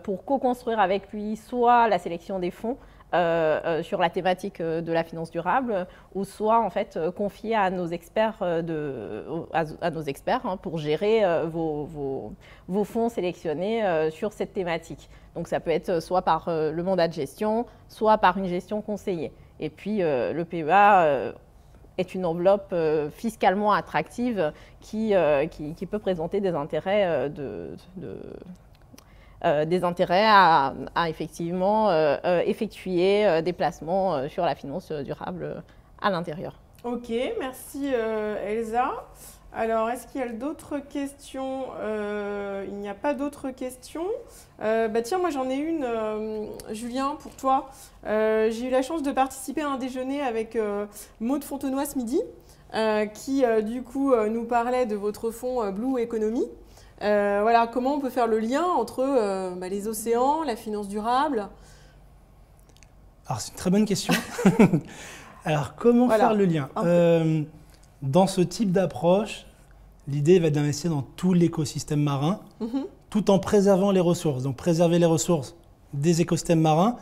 pour co-construire avec lui soit la sélection des fonds, sur la thématique de la finance durable, ou soit en fait confier à nos experts, pour gérer vos fonds sélectionnés sur cette thématique. Donc ça peut être soit par le mandat de gestion, soit par une gestion conseillée. Et puis le PEA est une enveloppe fiscalement attractive qui peut présenter des intérêts à effectivement effectuer des placements sur la finance durable à l'intérieur. Ok, merci Elsa. Alors, est-ce qu'il y a d'autres questions? Il n'y a pas d'autres questions. Tiens, moi j'en ai une, Julien, pour toi. J'ai eu la chance de participer à un déjeuner avec Maud Fontenoy ce midi, qui du coup nous parlait de votre fonds Blue Economy. Voilà, comment on peut faire le lien entre les océans, la finance durable? Alors, c'est une très bonne question. Alors, comment faire le lien? Dans ce type d'approche, l'idée va être d'investir dans tout l'écosystème marin, tout en préservant les ressources. Donc, préserver les ressources des écosystèmes marins,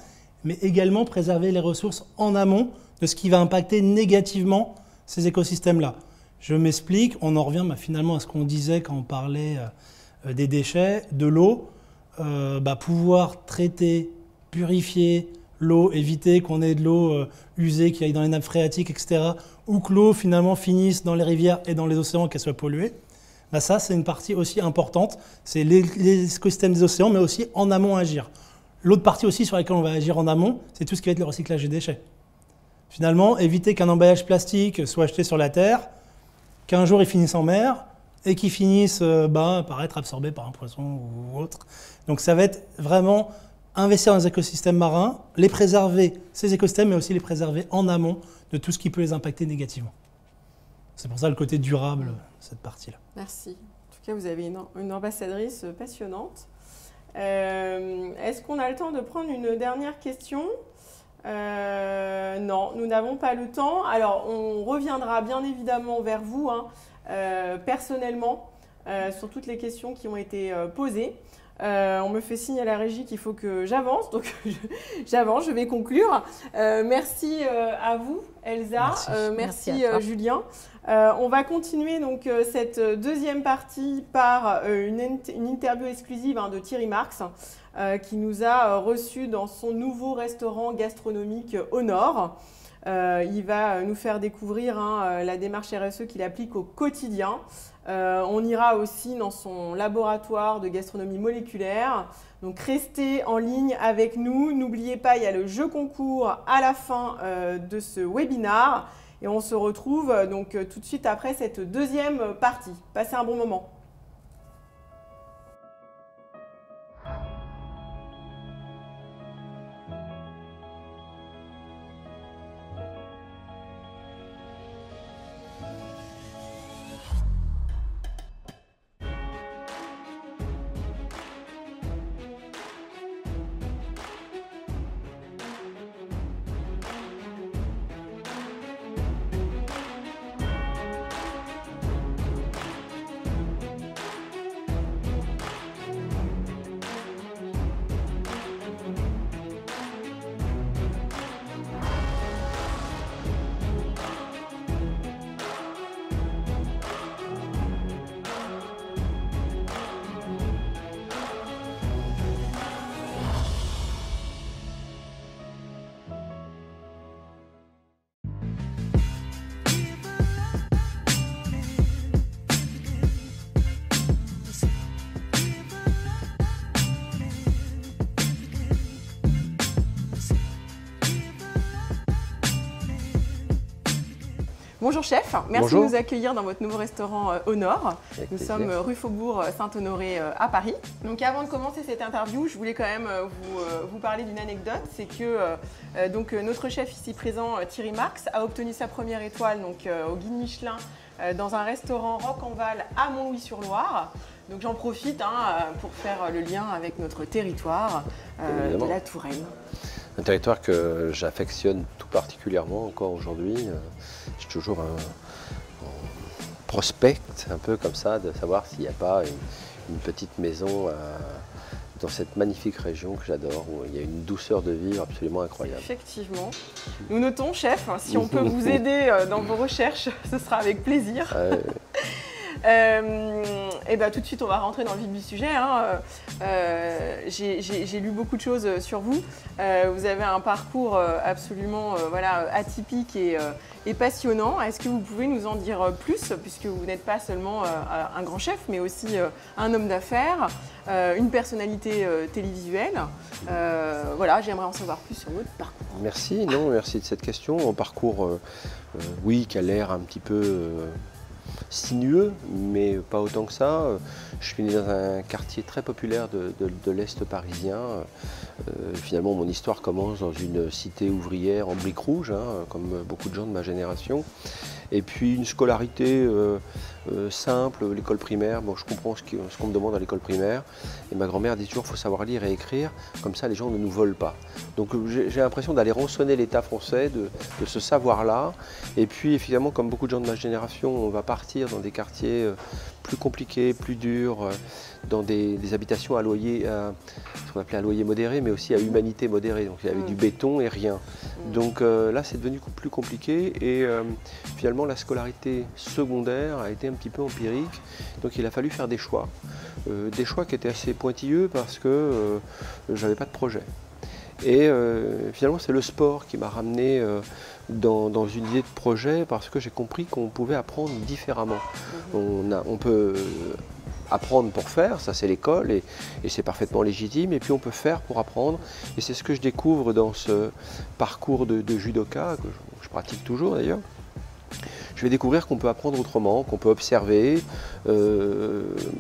mais également préserver les ressources en amont de ce qui va impacter négativement ces écosystèmes-là. Je m'explique, on en revient finalement à ce qu'on disait quand on parlait des déchets, de l'eau, pouvoir traiter, purifier l'eau, éviter qu'on ait de l'eau usée qui aille dans les nappes phréatiques, etc., ou que l'eau finalement finisse dans les rivières et dans les océans, qu'elle soit polluée. Bah ça, c'est une partie aussi importante, c'est les écosystèmes des océans, mais aussi en amont agir. L'autre partie aussi sur laquelle on va agir en amont, c'est tout ce qui va être le recyclage des déchets. Finalement, éviter qu'un emballage plastique soit acheté sur la terre, qu'un jour il finisse en mer, et qu'il finisse par être absorbé par un poisson ou autre. Donc ça va être vraiment investir dans les écosystèmes marins, les préserver, ces écosystèmes, mais aussi les préserver en amont de tout ce qui peut les impacter négativement. C'est pour ça le côté durable de cette partie-là. Merci. En tout cas, vous avez une ambassadrice passionnante. Est-ce qu'on a le temps de prendre une dernière question ? Non, nous n'avons pas le temps. Alors, on reviendra bien évidemment vers vous, personnellement, sur toutes les questions qui ont été posées. On me fait signe à la régie qu'il faut que j'avance, donc j'avance, je vais conclure. Merci à vous, Elsa. Merci Julien. On va continuer donc cette deuxième partie par une interview exclusive de Thierry Marx, qui nous a reçus dans son nouveau restaurant gastronomique au Nord. Il va nous faire découvrir la démarche RSE qu'il applique au quotidien. On ira aussi dans son laboratoire de gastronomie moléculaire. Donc restez en ligne avec nous. N'oubliez pas, il y a le jeu concours à la fin de ce webinaire. Et on se retrouve donc tout de suite après cette deuxième partie. Passez un bon moment. Bonjour chef, merci de nous accueillir dans votre nouveau restaurant au Nord. Nous sommes rue Faubourg Saint-Honoré à Paris. Donc avant de commencer cette interview, je voulais quand même vous parler d'une anecdote. C'est que notre chef ici présent, Thierry Marx, a obtenu sa première étoile au Guide Michelin dans un restaurant Rocanval à Montlouis-sur-Loire. Donc j'en profite pour faire le lien avec notre territoire de la Touraine. Un territoire que j'affectionne tout particulièrement encore aujourd'hui. J'ai toujours un prospect un peu comme ça de savoir s'il n'y a pas une petite maison dans cette magnifique région que j'adore, où il y a une douceur de vivre absolument incroyable. Effectivement. Nous notons, chef, si on peut vous aider dans vos recherches, ce sera avec plaisir. Et tout de suite, on va rentrer dans le vif du sujet. J'ai lu beaucoup de choses sur vous. Vous avez un parcours absolument atypique et passionnant. Est-ce que vous pouvez nous en dire plus, puisque vous n'êtes pas seulement un grand chef, mais aussi un homme d'affaires, une personnalité télévisuelle. J'aimerais en savoir plus sur votre parcours. Merci de cette question. Un parcours, qui a l'air un petit peu sinueux, mais pas autant que ça. Je suis né dans un quartier très populaire de l'Est parisien. Finalement, mon histoire commence dans une cité ouvrière en briques rouges, comme beaucoup de gens de ma génération. Et puis une scolarité simple, l'école primaire. Bon, je comprends ce qu'on me demande à l'école primaire. Et ma grand-mère dit toujours qu'il faut savoir lire et écrire, comme ça les gens ne nous volent pas. Donc j'ai l'impression d'aller rançonner l'État français de ce savoir-là. Et puis finalement, comme beaucoup de gens de ma génération, on va partir dans des quartiers plus compliqués, plus durs, dans des habitations à loyer, ce qu'on appelait à loyer modéré, mais aussi à humanité modérée. Donc il y avait du béton et rien. Donc là, c'est devenu plus compliqué. Et finalement, la scolarité secondaire a été un petit peu empirique. Donc il a fallu faire des choix qui étaient assez pointilleux parce que j'avais pas de projet. Et finalement, c'est le sport qui m'a ramené dans une idée de projet parce que j'ai compris qu'on pouvait apprendre différemment. On peut apprendre pour faire, ça c'est l'école et c'est parfaitement légitime, et puis on peut faire pour apprendre, et c'est ce que je découvre dans ce parcours de judoka, que je pratique toujours d'ailleurs. Je vais découvrir qu'on peut apprendre autrement, qu'on peut observer,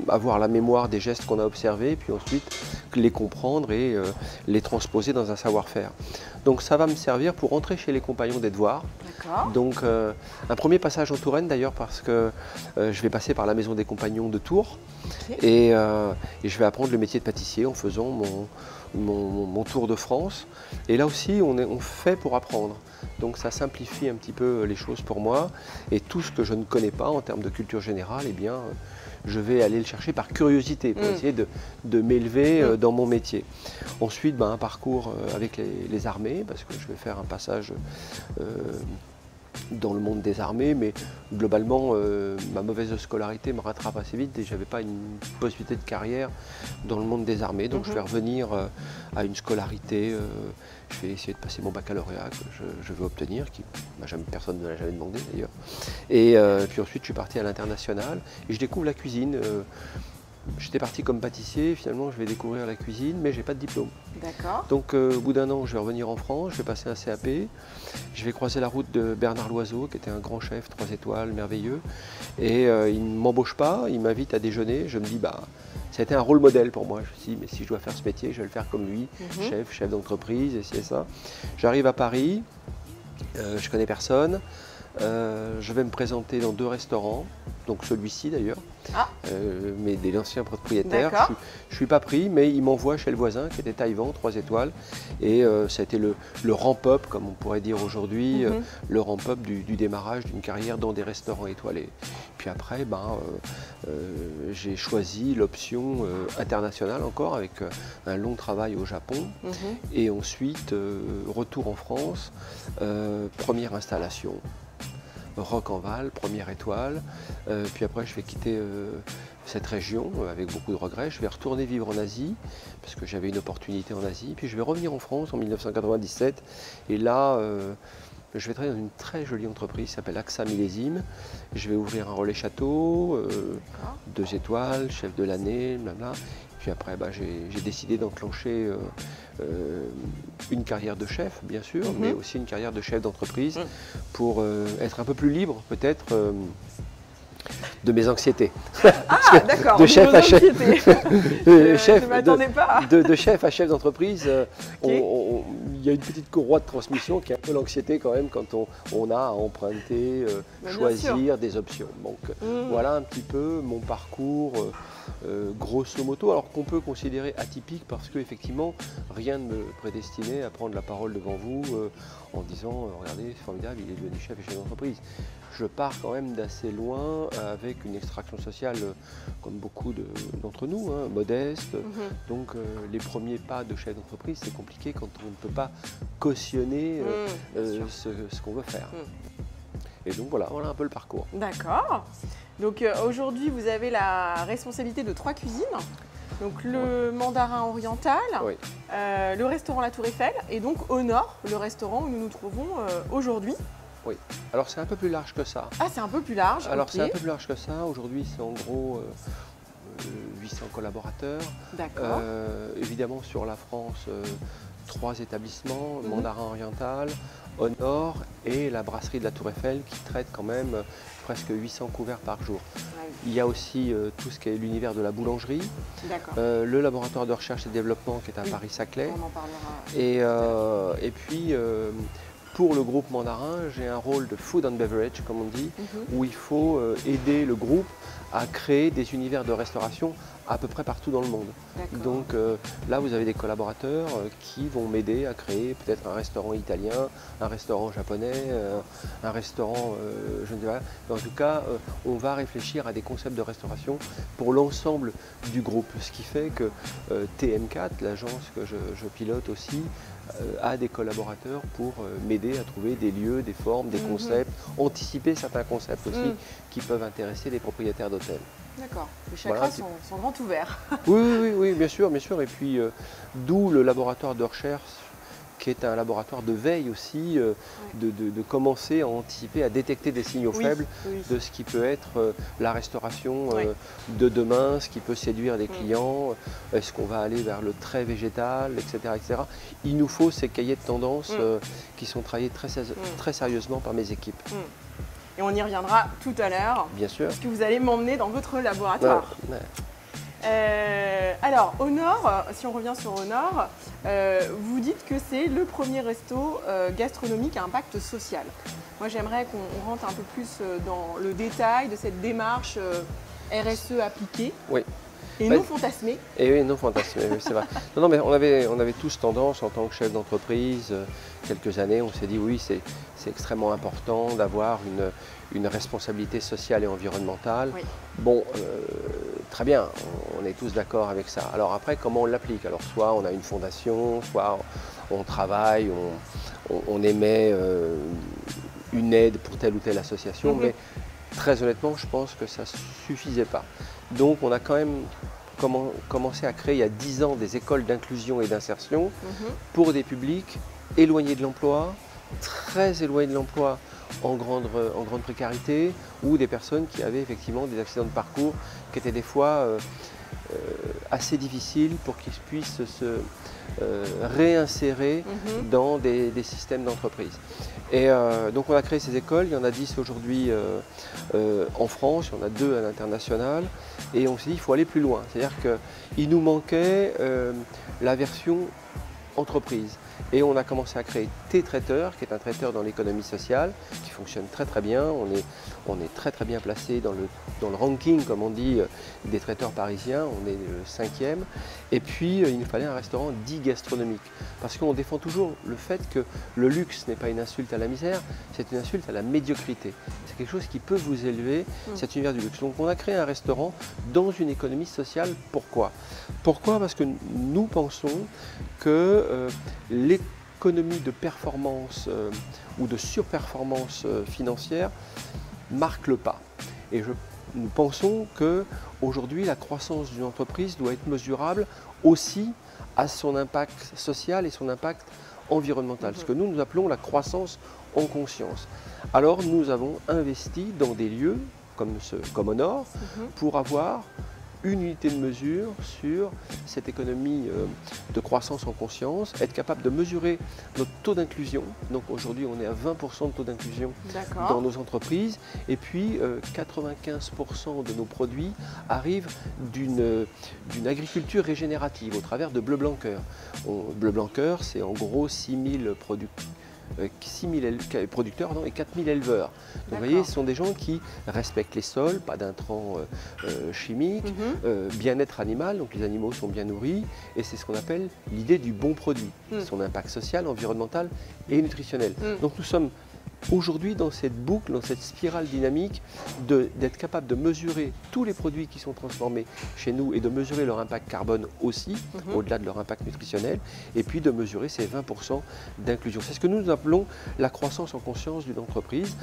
avoir la mémoire des gestes qu'on a observés, puis ensuite les comprendre et les transposer dans un savoir-faire. Donc ça va me servir pour entrer chez les compagnons des devoirs. Donc un premier passage en Touraine d'ailleurs, parce que je vais passer par la maison des compagnons de Tours, et je vais apprendre le métier de pâtissier en faisant mon tour de France. Et là aussi, on fait pour apprendre. Donc ça simplifie un petit peu les choses pour moi. Et tout ce que je ne connais pas en termes de culture générale, eh bien, je vais aller le chercher par curiosité pour essayer de m'élever dans mon métier. Ensuite, un parcours avec les armées, parce que je vais faire un passage dans le monde des armées, mais globalement, ma mauvaise scolarité me rattrape assez vite et je n'avais pas une possibilité de carrière dans le monde des armées. Donc je vais revenir à une scolarité, je vais essayer de passer mon baccalauréat que je veux obtenir, personne ne l'a jamais demandé d'ailleurs. Et puis ensuite, je suis parti à l'international et je découvre la cuisine. J'étais parti comme pâtissier, finalement je vais découvrir la cuisine, mais je n'ai pas de diplôme. D'accord. Donc au bout d'un an, je vais revenir en France, je vais passer un CAP, je vais croiser la route de Bernard Loiseau, qui était un grand chef, 3 étoiles, merveilleux. Et il ne m'embauche pas, il m'invite à déjeuner, je me dis, ça a été un rôle modèle pour moi. Je me suis dit, mais si je dois faire ce métier, je vais le faire comme lui, chef d'entreprise, et c'est ça. J'arrive à Paris, je connais personne. Je vais me présenter dans 2 restaurants, donc celui-ci d'ailleurs, mais des anciens propriétaires. Je ne suis pas pris, mais il m'envoie chez le voisin qui était Taïwan, 3 étoiles. Et ça a été le ramp-up, comme on pourrait dire aujourd'hui, le ramp-up du démarrage d'une carrière dans des restaurants étoilés. Puis après, j'ai choisi l'option internationale encore, avec un long travail au Japon. Et ensuite, retour en France, première installation. Rocanval, première étoile, puis après je vais quitter cette région avec beaucoup de regrets, je vais retourner vivre en Asie parce que j'avais une opportunité en Asie, puis je vais revenir en France en 1997 et là je vais travailler dans une très jolie entreprise qui s'appelle AXA Millésime. Je vais ouvrir un relais château, 2 étoiles, chef de l'année, blabla. Puis après, j'ai décidé d'enclencher une carrière de chef, bien sûr, mais aussi une carrière de chef d'entreprise pour être un peu plus libre, peut-être, de mes anxiétés. Ah, d'accord, de chef à chef. Je ne m'attendais pas. De chef à chef d'entreprise, il y a une petite courroie de transmission qui est un peu l'anxiété quand même quand on a à emprunter, choisir des options. Donc voilà un petit peu mon parcours. Grosso modo, alors qu'on peut considérer atypique parce qu'effectivement, rien ne me prédestinait à prendre la parole devant vous en disant regardez, c'est formidable, il est devenu chef et chef d'entreprise. Je pars quand même d'assez loin avec une extraction sociale, comme beaucoup d'entre nous, modeste. Donc les premiers pas de chef d'entreprise, c'est compliqué quand on ne peut pas cautionner ce qu'on veut faire. Et donc voilà un peu le parcours. D'accord. Donc aujourd'hui, vous avez la responsabilité de 3 cuisines. Donc le Mandarin Oriental, le restaurant La Tour Eiffel et donc au nord, le restaurant où nous nous trouvons aujourd'hui. Oui, alors c'est un peu plus large que ça. Ah, c'est un peu plus large. Alors c'est un peu plus large que ça. Aujourd'hui, c'est en gros 800 collaborateurs. D'accord. Évidemment, sur la France, 3 établissements, Mandarin Oriental, au nord et la brasserie de la Tour Eiffel qui traite quand même presque 800 couverts par jour. Il y a aussi tout ce qui est l'univers de la boulangerie, le laboratoire de recherche et développement qui est à Paris-Saclay. On en parlera. Et puis pour le groupe Mandarin, j'ai un rôle de food and beverage, comme on dit, où il faut aider le groupe à créer des univers de restauration à peu près partout dans le monde. Donc là, vous avez des collaborateurs qui vont m'aider à créer peut-être un restaurant italien, un restaurant japonais, un restaurant, je ne sais pas. Mais en tout cas, on va réfléchir à des concepts de restauration pour l'ensemble du groupe. Ce qui fait que TM4, l'agence que je pilote aussi, a des collaborateurs pour m'aider à trouver des lieux, des formes, des concepts, anticiper certains concepts aussi qui peuvent intéresser les propriétaires d'hôtels. D'accord, les chakras sont grands ouverts. Oui, bien sûr. Et puis, d'où le laboratoire de recherche qui est un laboratoire de veille aussi, de commencer à anticiper, à détecter des signaux faibles de ce qui peut être la restauration de demain, ce qui peut séduire des clients, est-ce qu'on va aller vers le très végétal, etc., etc. Il nous faut ces cahiers de tendance qui sont travaillés très sérieusement par mes équipes. Et on y reviendra tout à l'heure. Bien sûr. Parce que vous allez m'emmener dans votre laboratoire. Alors, au Nord, si on revient sur Au Nord, vous dites que c'est le premier resto gastronomique à impact social. Moi, j'aimerais qu'on rentre un peu plus dans le détail de cette démarche RSE appliquée. Oui. Et non fantasmée. Et oui, non fantasmée, oui, c'est vrai. Non, mais on avait tous tendance, en tant que chef d'entreprise, quelques années, on s'est dit oui, c'est extrêmement important d'avoir une responsabilité sociale et environnementale. Oui. Bon, très bien, on est tous d'accord avec ça. Alors après, comment on l'applique? Alors soit on a une fondation, soit on travaille, on émet une aide pour telle ou telle association, mais très honnêtement, je pense que ça ne suffisait pas. Donc on a quand même commencé à créer il y a 10 ans des écoles d'inclusion et d'insertion pour des publics éloignés de l'emploi, très éloignés de l'emploi, en grande précarité, ou des personnes qui avaient effectivement des accidents de parcours qui étaient des fois assez difficiles pour qu'ils puissent se réinsérer dans des systèmes d'entreprise. Et donc on a créé ces écoles, il y en a 10 aujourd'hui en France, il y en a 2 à l'international, et on s'est dit qu'il faut aller plus loin. C'est-à-dire qu'il nous manquait la version entreprise. Et on a commencé à créer T-Traiteur, qui est un traiteur dans l'économie sociale, qui fonctionne très très bien. On est très très bien placé dans le ranking, comme on dit, des traiteurs parisiens. On est le 5e. Et puis, il nous fallait un restaurant dit gastronomique. Parce qu'on défend toujours le fait que le luxe n'est pas une insulte à la misère, c'est une insulte à la médiocrité. C'est quelque chose qui peut vous élever, cet univers du luxe. Donc on a créé un restaurant dans une économie sociale. Pourquoi? Pourquoi? Parce que nous pensons que l'économie de performance ou de surperformance financière marque le pas. Et nous pensons qu'aujourd'hui, la croissance d'une entreprise doit être mesurable aussi à son impact social et son impact environnemental, ce que nous appelons la croissance en conscience. Alors nous avons investi dans des lieux comme Au Nord pour avoir une unité de mesure sur cette économie de croissance en conscience, être capable de mesurer notre taux d'inclusion. Donc aujourd'hui, on est à 20% de taux d'inclusion dans nos entreprises. Et puis, 95% de nos produits arrivent d'une agriculture régénérative au travers de Bleu Blanc Cœur. Bleu Blanc Cœur, c'est en gros 6000 producteurs et 4000 éleveurs. Donc vous voyez, ce sont des gens qui respectent les sols, pas d'intrants chimiques, bien-être animal, donc les animaux sont bien nourris, et c'est ce qu'on appelle l'idée du bon produit, son impact social, environnemental et nutritionnel. Donc nous sommes aujourd'hui dans cette boucle, dans cette spirale dynamique d'être capable de mesurer tous les produits qui sont transformés chez nous et de mesurer leur impact carbone aussi, au-delà de leur impact nutritionnel, et puis de mesurer ces 20% d'inclusion. C'est ce que nous appelons la croissance en conscience d'une entreprise.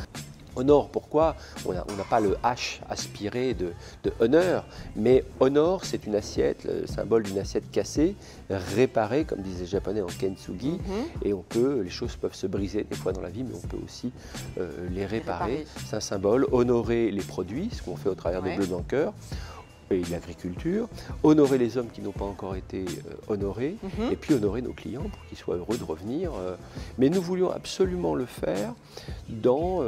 Au Nord, pourquoi? On n'a pas le H aspiré de honneur, mais Au Nord, c'est une assiette, le symbole d'une assiette cassée, réparée, comme disaient les Japonais en kintsugi, et les choses peuvent se briser des fois dans la vie, mais on peut aussi les réparer. C'est un symbole, honorer les produits, ce qu'on fait au travers de Bleu Blanc Cœur, et l'agriculture, honorer les hommes qui n'ont pas encore été honorés, et puis honorer nos clients pour qu'ils soient heureux de revenir. Mais nous voulions absolument le faire dans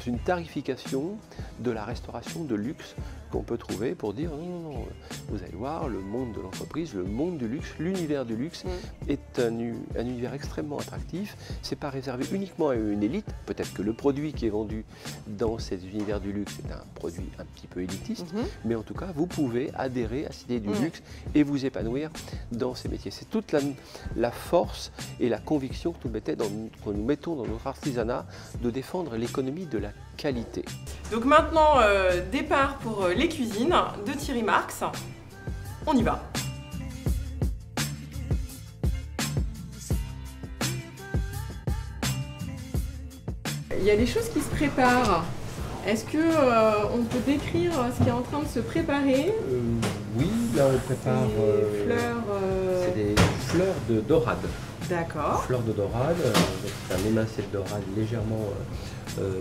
une tarification de la restauration de luxe qu'on peut trouver pour dire non, vous allez voir, le monde de l'entreprise, le monde du luxe, l'univers du luxe est un univers extrêmement attractif. Ce n'est pas réservé uniquement à une élite. Peut-être que le produit qui est vendu dans cet univers du luxe est un produit un petit peu élitiste, mais en tout cas, vous pouvez adhérer à cette idée du luxe et vous épanouir dans ces métiers. C'est toute la force et la conviction que nous mettons dans notre artisanat de défendre l'économie de la qualité. Donc maintenant, départ pour les cuisines de Thierry Marx. On y va. Il y a des choses qui se préparent. Est-ce qu'on peut décrire ce qui est en train de se préparer? Oui, là on prépare des fleurs. C'est des fleurs de dorade. D'accord. Fleur de dorade, c'est un émincé de dorade légèrement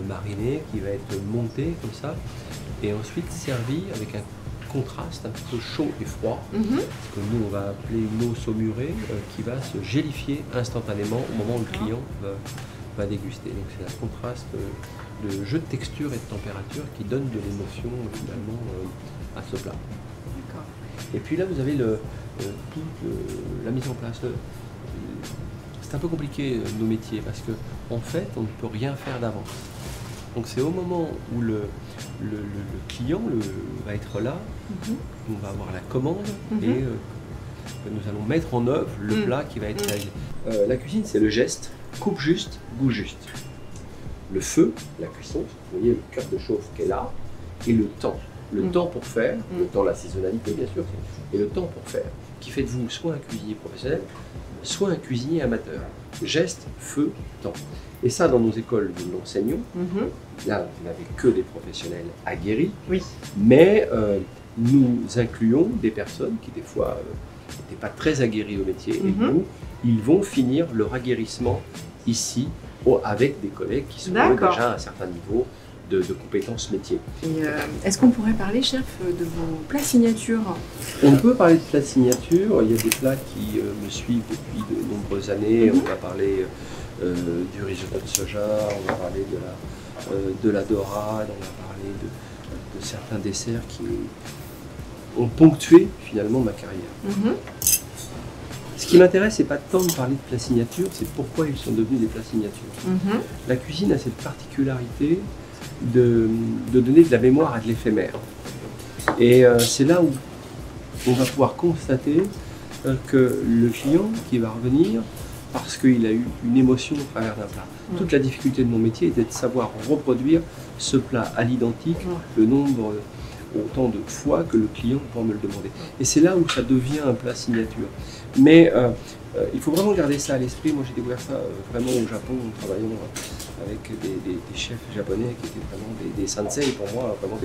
mariné qui va être monté comme ça et ensuite servi avec un contraste un peu chaud et froid, que nous on va appeler une eau saumurée qui va se gélifier instantanément au moment où le client va déguster. Donc c'est un contraste de jeu de texture et de température qui donne de l'émotion finalement à ce plat. Et puis là vous avez toute la mise en place. C'est un peu compliqué nos métiers parce qu'en fait on ne peut rien faire d'avance. Donc c'est au moment où le client va être là, on va avoir la commande et nous allons mettre en œuvre le plat qui va être réalisé. La cuisine c'est le geste, coupe juste, goût juste. Le feu, la cuisson, vous voyez le cœur de chauffe qui est là, et le temps. Le temps pour faire, le temps, la saisonnalité bien sûr, et le temps pour faire, qui fait de vous soit un cuisinier professionnel, soit un cuisinier amateur. Geste, feu, temps. Et ça, dans nos écoles, nous l'enseignons. Là, vous n'avez que des professionnels aguerris, mais nous incluons des personnes qui, des fois, n'étaient pas très aguerries au métier. Et nous, ils vont finir leur aguerrissement ici, avec des collègues qui sont déjà à un certain niveau de compétences métiers. Est-ce qu'on pourrait parler, chef, de vos plats signatures? On peut parler de plats signature. Il y a des plats qui me suivent depuis de nombreuses années. On va parler du risotto de soja, on va parler de la dorade, on va parler de certains desserts qui ont ponctué finalement ma carrière. Ce qui m'intéresse, c'est pas tant de parler de plats signature, c'est pourquoi ils sont devenus des plats signatures. La cuisine a cette particularité de donner de la mémoire à de l'éphémère. Et c'est là où on va pouvoir constater que le client qui va revenir, parce qu'il a eu une émotion au travers d'un plat. Toute la difficulté de mon métier était de savoir reproduire ce plat à l'identique, le nombre, autant de fois que le client pourra me le demander. Et c'est là où ça devient un plat signature. Mais il faut vraiment garder ça à l'esprit. Moi j'ai découvert ça vraiment au Japon, en travaillant avec des chefs japonais qui étaient vraiment des sensei pour moi, vraiment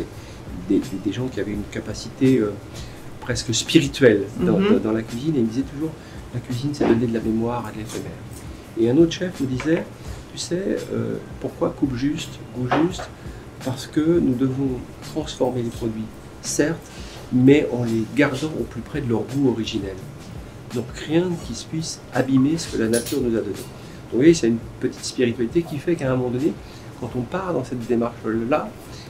des gens qui avaient une capacité presque spirituelle dans la cuisine. Et ils me disaient toujours, la cuisine c'est donner de la mémoire à de l'éphémère. Et un autre chef me disait, tu sais, pourquoi coupe juste, goût juste? Parce que nous devons transformer les produits, certes, mais en les gardant au plus près de leur goût originel. Donc rien qui puisse abîmer ce que la nature nous a donné. Donc vous voyez, c'est une petite spiritualité qui fait qu'à un moment donné, quand on part dans cette démarche-là,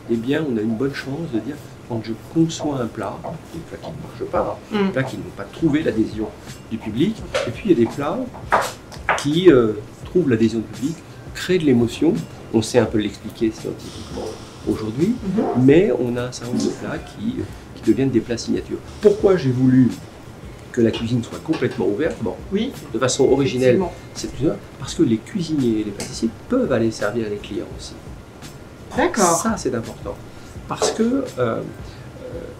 eh bien on a une bonne chance de dire, quand je conçois un plat, des plats qui ne marchent pas, des plats qui n'ont pas trouvé l'adhésion du public, et puis il y a des plats qui trouvent l'adhésion du public, créent de l'émotion. On sait un peu l'expliquer scientifiquement aujourd'hui, mais on a un certain nombre de plats qui deviennent des plats signatures. Pourquoi j'ai voulu que la cuisine soit complètement ouverte, de façon originelle, c'est plus parce que les cuisiniers et les pâtissiers peuvent aller servir les clients aussi. D'accord. Ça, c'est important. Parce que,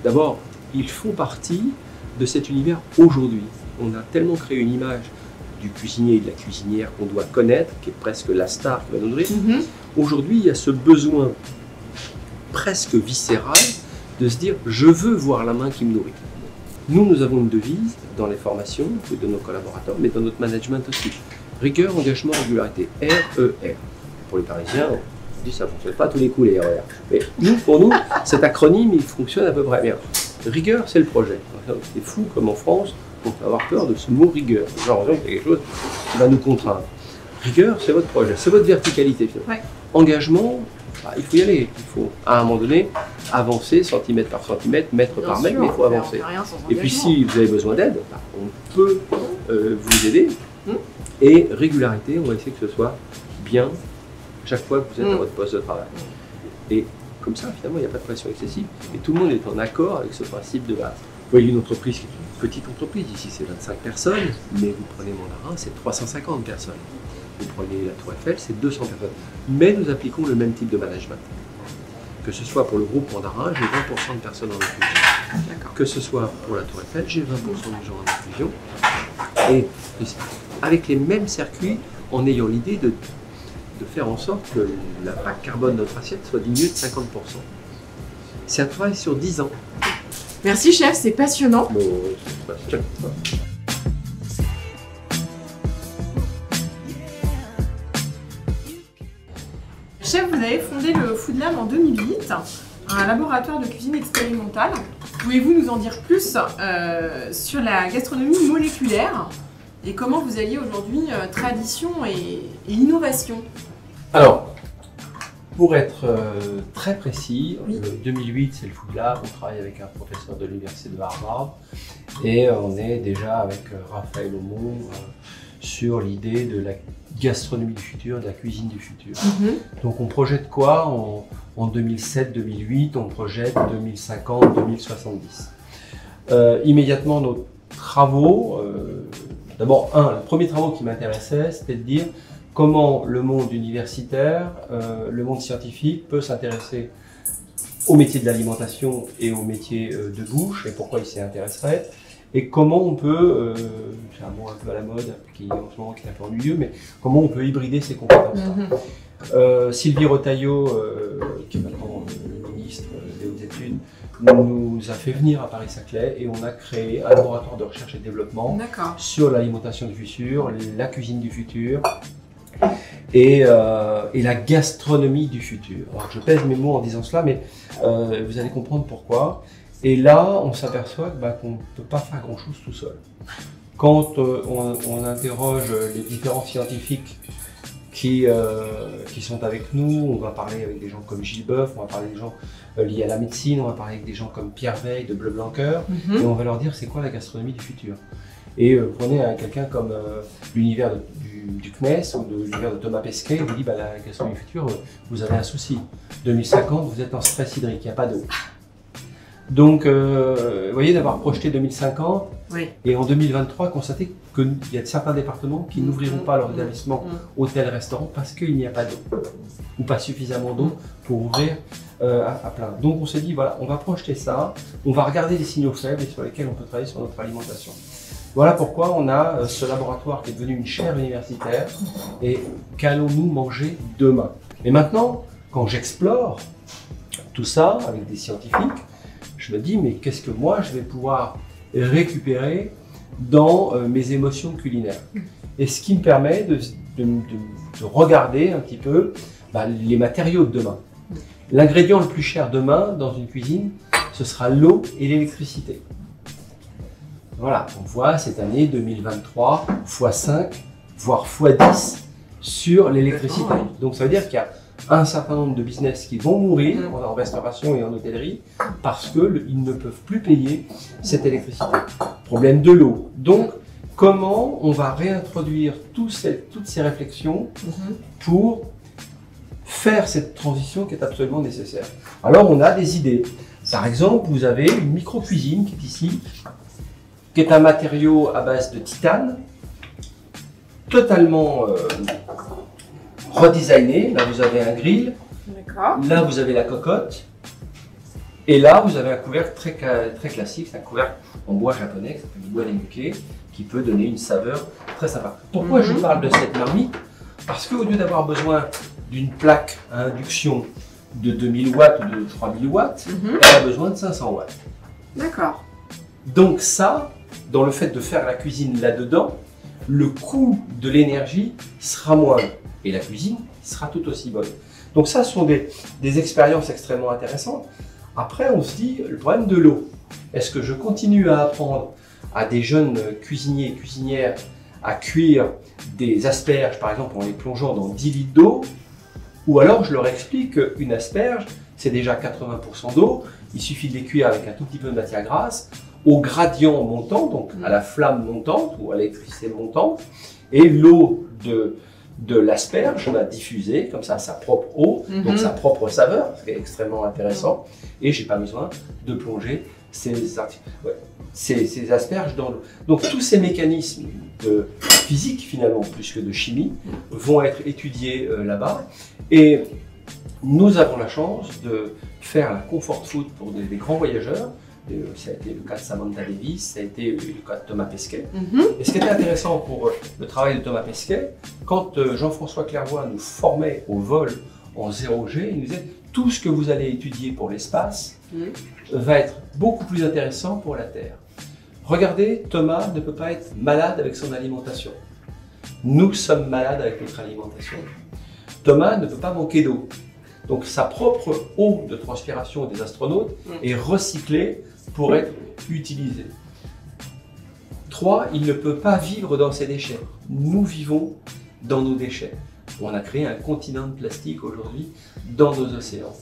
d'abord, ils font partie de cet univers aujourd'hui. On a tellement créé une image du cuisinier et de la cuisinière qu'on doit connaître, qui est presque la star qui va nous nourrir. Aujourd'hui, il y a ce besoin presque viscéral de se dire « je veux voir la main qui me nourrit ». Nous avons une devise dans les formations de nos collaborateurs, mais dans notre management aussi. Rigueur, engagement, régularité. RER. Pour les Parisiens, on dit que ça ne fonctionne pas à tous les coups, les RER. Mais pour nous, cet acronyme, il fonctionne à peu près bien. Rigueur, c'est le projet. C'est fou comme en France, on peut avoir peur de ce mot rigueur. Genre, il y a quelque chose qui va nous contraindre. Rigueur, c'est votre projet, c'est votre verticalité. Engagement, il faut y aller. Il faut, à un moment donné, avancer centimètre par centimètre, mètre par mètre, mais il faut avancer. Et puis, si vous avez besoin d'aide, on peut vous aider. Et régularité, on va essayer que ce soit bien chaque fois que vous êtes à votre poste de travail. Et comme ça, finalement, il n'y a pas de pression excessive. Et tout le monde est en accord avec ce principe de base. Vous voyez une entreprise qui est une petite entreprise, ici c'est 25 personnes, mais vous prenez Mandarin, c'est 350 personnes. Vous prenez la Tour Eiffel, c'est 200 personnes. Mais nous appliquons le même type de management. Que ce soit pour le groupe Mandarin, j'ai 20% de personnes en inclusion. Que ce soit pour la Tour Eiffel, j'ai 20% de gens en inclusion. Et avec les mêmes circuits, en ayant l'idée de faire en sorte que l'impact carbone de notre assiette soit diminué de 50%. C'est un travail sur 10 ans. Merci chef, c'est passionnant. Bon, c'est passionnant. avez fondé le Food Lab en 2008, un laboratoire de cuisine expérimentale. Pouvez-vous nous en dire plus sur la gastronomie moléculaire et comment vous alliez aujourd'hui tradition et innovation? Alors, pour être très précis, 2008 c'est le Food Lab, on travaille avec un professeur de l'université de Harvard et on est déjà avec Raphaël Aumont sur l'idée de la gastronomie du futur, de la cuisine du futur. Donc on projette quoi en 2007-2008, on projette 2050-2070. Immédiatement nos travaux, d'abord le premier travaux qui m'intéressait, c'était de dire comment le monde universitaire, le monde scientifique peut s'intéresser au métier de l'alimentation et au métier de bouche, et pourquoi il s'y intéresserait, et comment on peut, c'est un mot un peu à la mode, qui en ce moment qui est un peu ennuyeux, mais comment on peut hybrider ces compétences-là. Sylvie Retailleau, qui est maintenant le ministre des Hautes Études, nous a fait venir à Paris-Saclay et on a créé un laboratoire de recherche et développement sur l'alimentation du futur, la cuisine du futur, et la gastronomie du futur. Alors je pèse mes mots en disant cela, mais vous allez comprendre pourquoi. Et là, on s'aperçoit qu'on ne peut pas faire grand-chose tout seul. Quand on interroge les différents scientifiques qui sont avec nous, on va parler avec des gens comme Gilles Boeuf, on va parler des gens liés à la médecine, on va parler avec des gens comme Pierre Veille de Bleu Blanqueur, et on va leur dire c'est quoi la gastronomie du futur. Et prenez quelqu'un comme l'univers du CNES ou de l'univers de Thomas Pesquet, il vous dit la gastronomie du futur, vous avez un souci. 2050, vous êtes en stress hydrique, il n'y a pas d'eau. Donc, vous voyez, d'avoir projeté 2050 et en 2023, constater qu'il y a certains départements qui n'ouvriront pas leur établissement hôtel-restaurant parce qu'il n'y a pas d'eau ou pas suffisamment d'eau pour ouvrir à plein. Donc, on s'est dit, voilà, on va projeter ça, on va regarder les signaux faibles et sur lesquels on peut travailler sur notre alimentation. Voilà pourquoi on a ce laboratoire qui est devenu une chaire universitaire et qu'allons-nous manger demain. Mais maintenant, quand j'explore tout ça avec des scientifiques, je me dis mais qu'est-ce que moi je vais pouvoir récupérer dans mes émotions culinaires. Et ce qui me permet de regarder un petit peu les matériaux de demain. L'ingrédient le plus cher demain dans une cuisine, ce sera l'eau et l'électricité. Voilà, on voit cette année 2023 x5, voire x10 sur l'électricité. Donc ça veut dire qu'il y a un certain nombre de business qui vont mourir en restauration et en hôtellerie parce qu'ils ne peuvent plus payer cette électricité. Problème de l'eau. Donc, comment on va réintroduire toutes ces réflexions pour faire cette transition qui est absolument nécessaire. Alors, on a des idées. Par exemple, vous avez une micro-cuisine qui est ici, qui est un matériau à base de titane, totalement redesigné. Là, vous avez un grill. Là, vous avez la cocotte. Et là, vous avez un couvercle très classique. C'est un couvercle en bois japonais, qui s'appelle du bois Nenbuke, qui peut donner une saveur très sympa. Pourquoi je vous parle de cette marmite? Parce qu'au lieu d'avoir besoin d'une plaque à induction de 2000 watts ou de 3000 watts, elle a besoin de 500 watts. D'accord. Donc ça, dans le fait de faire la cuisine là-dedans, le coût de l'énergie sera moindre et la cuisine sera tout aussi bonne. Donc ça, ce sont des expériences extrêmement intéressantes. Après, on se dit, le problème de l'eau. Est-ce que je continue à apprendre à des jeunes cuisiniers et cuisinières à cuire des asperges, par exemple, en les plongeant dans 10 litres d'eau, ou alors je leur explique qu'une asperge, c'est déjà 80% d'eau, il suffit de les cuire avec un tout petit peu de matière grasse, au gradient montant, donc à la flamme montante ou à l'électricité montante, et l'eau de l'asperge va diffuser comme ça sa propre eau, donc sa propre saveur, ce qui est extrêmement intéressant, et j'ai pas besoin de plonger ces asperges dans l'eau. Donc tous ces mécanismes de physique finalement, plus que de chimie, vont être étudiés là-bas, et nous avons la chance de faire la comfort food pour des grands voyageurs. Ça a été le cas de Samantha Davis, ça a été le cas de Thomas Pesquet. Et ce qui était intéressant pour le travail de Thomas Pesquet, quand Jean-François Clairvoy nous formait au vol en 0G, il nous disait tout ce que vous allez étudier pour l'espace va être beaucoup plus intéressant pour la Terre. Regardez, Thomas ne peut pas être malade avec son alimentation. Nous sommes malades avec notre alimentation. Thomas ne peut pas manquer d'eau. Donc sa propre eau de transpiration des astronautes est recyclée pour être utilisée. 3, il ne peut pas vivre dans ses déchets. Nous vivons dans nos déchets. On a créé un continent de plastique aujourd'hui dans nos océans.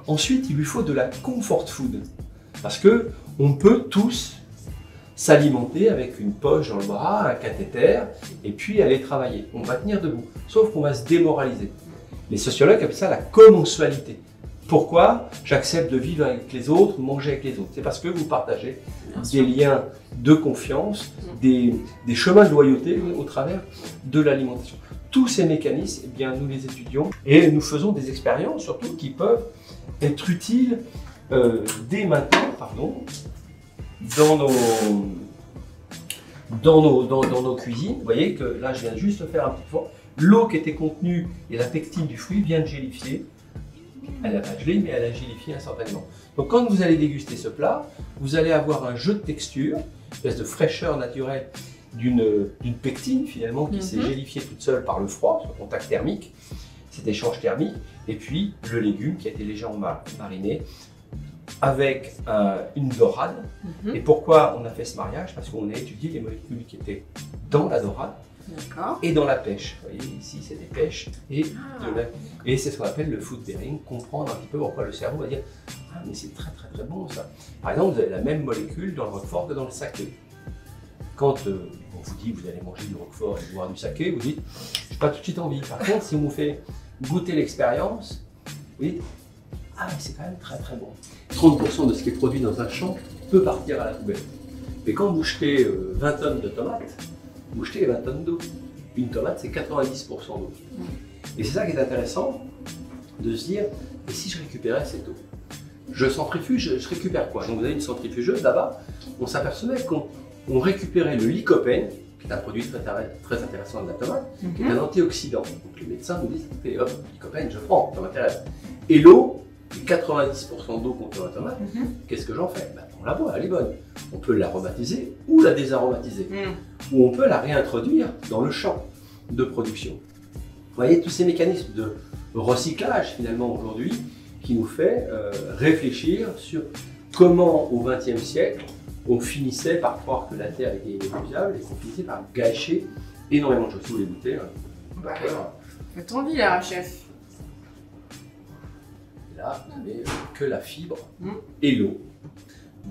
Ensuite, il lui faut de la comfort food. Parce que on peut tous s'alimenter avec une poche dans le bras, un cathéter, et puis aller travailler. On va tenir debout, sauf qu'on va se démoraliser. Les sociologues appellent ça la commensualité. Pourquoi j'accepte de vivre avec les autres, manger avec les autres? C'est parce que vous partagez des liens de confiance, des chemins de loyauté au travers de l'alimentation. Tous ces mécanismes, eh bien, nous les étudions et nous faisons des expériences surtout qui peuvent être utiles dès maintenant dans nos cuisines. Vous voyez que là, je viens juste de faire un petit fond. L'eau qui était contenue et la pectine du fruit vient de gélifier. Elle n'a pas gelé, mais elle a gélifié instantanément. Donc quand vous allez déguster ce plat, vous allez avoir un jeu de texture, une espèce de fraîcheur naturelle d'une pectine finalement qui s'est gélifiée toute seule par le froid, ce contact thermique, cet échange thermique, et puis le légume qui a été légèrement mariné avec une dorade. Et pourquoi on a fait ce mariage? Parce qu'on a étudié les molécules qui étaient dans la dorade et dans la pêche. Vous voyez, ici, c'est des pêches et et c'est ce qu'on appelle le food pairing, comprendre un petit peu pourquoi le cerveau va dire « Ah, mais c'est très très très bon ça ». Par exemple, vous avez la même molécule dans le roquefort que dans le saké. Quand on vous dit vous allez manger du roquefort et boire du saké, vous dites « J'ai pas tout de suite envie ». Par contre, si on vous fait goûter l'expérience, vous dites « Ah, mais c'est quand même très très bon ». 30% de ce qui est produit dans un champ peut partir à la poubelle. Mais quand vous jetez 20 tonnes de tomates, vous jetez 20 tonnes d'eau. Une tomate, c'est 90% d'eau. Et c'est ça qui est intéressant, de se dire, et si je récupérais cette eau? Je centrifuge, je récupère quoi? Donc vous avez une centrifugeuse là-bas, on s'apercevait qu'on récupérait le lycopène, qui est un produit très intéressant de la tomate, qui est un antioxydant. Donc les médecins nous disent, écoutez, hop, lycopène, je prends, ça m'intéresse. Et l'eau, les 90% d'eau qu'on peut dans la tomate, qu'est-ce que j'en fais? Ben, on la boit, elle est bonne. On peut l'aromatiser ou la désaromatiser. Ou on peut la réintroduire dans le champ de production. Vous voyez, tous ces mécanismes de recyclage finalement aujourd'hui qui nous fait réfléchir sur comment au XXe siècle on finissait par croire que la Terre était inépuisable et qu'on finissait par gâcher énormément de choses. Si vous voulez goûter, faites envie là, chef. Là, vous n'avez que la fibre et l'eau.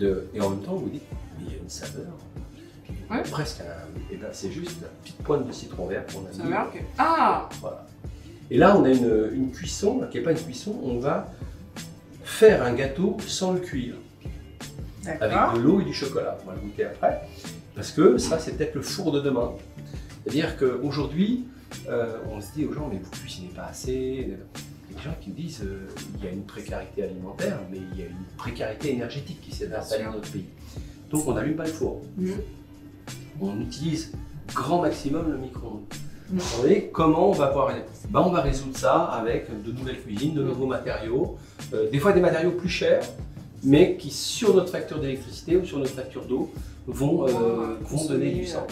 Et en même temps, vous dites, mais il y a une saveur. Presque et ben, c'est juste la petite pointe de citron vert qu'on a mis. Ah! Voilà. Et là, on a une cuisson, qui n'est pas une cuisson, on va faire un gâteau sans le cuire. Avec de l'eau et du chocolat. On va le goûter après. Parce que ça, c'est peut-être le four de demain. C'est-à-dire qu'aujourd'hui, on se dit aux gens, mais vous ne cuisinez pas assez. Il y a des gens qui disent il y a une précarité alimentaire, mais il y a une précarité énergétique qui s'est installée dans notre pays. Donc on n'allume pas le four. On utilise grand maximum le micro-ondes. Vous voyez comment on va pouvoir on va résoudre ça avec de nouvelles cuisines, de nouveaux matériaux, des fois des matériaux plus chers, mais qui sur notre facture d'électricité ou sur notre facture d'eau vont donner du sens.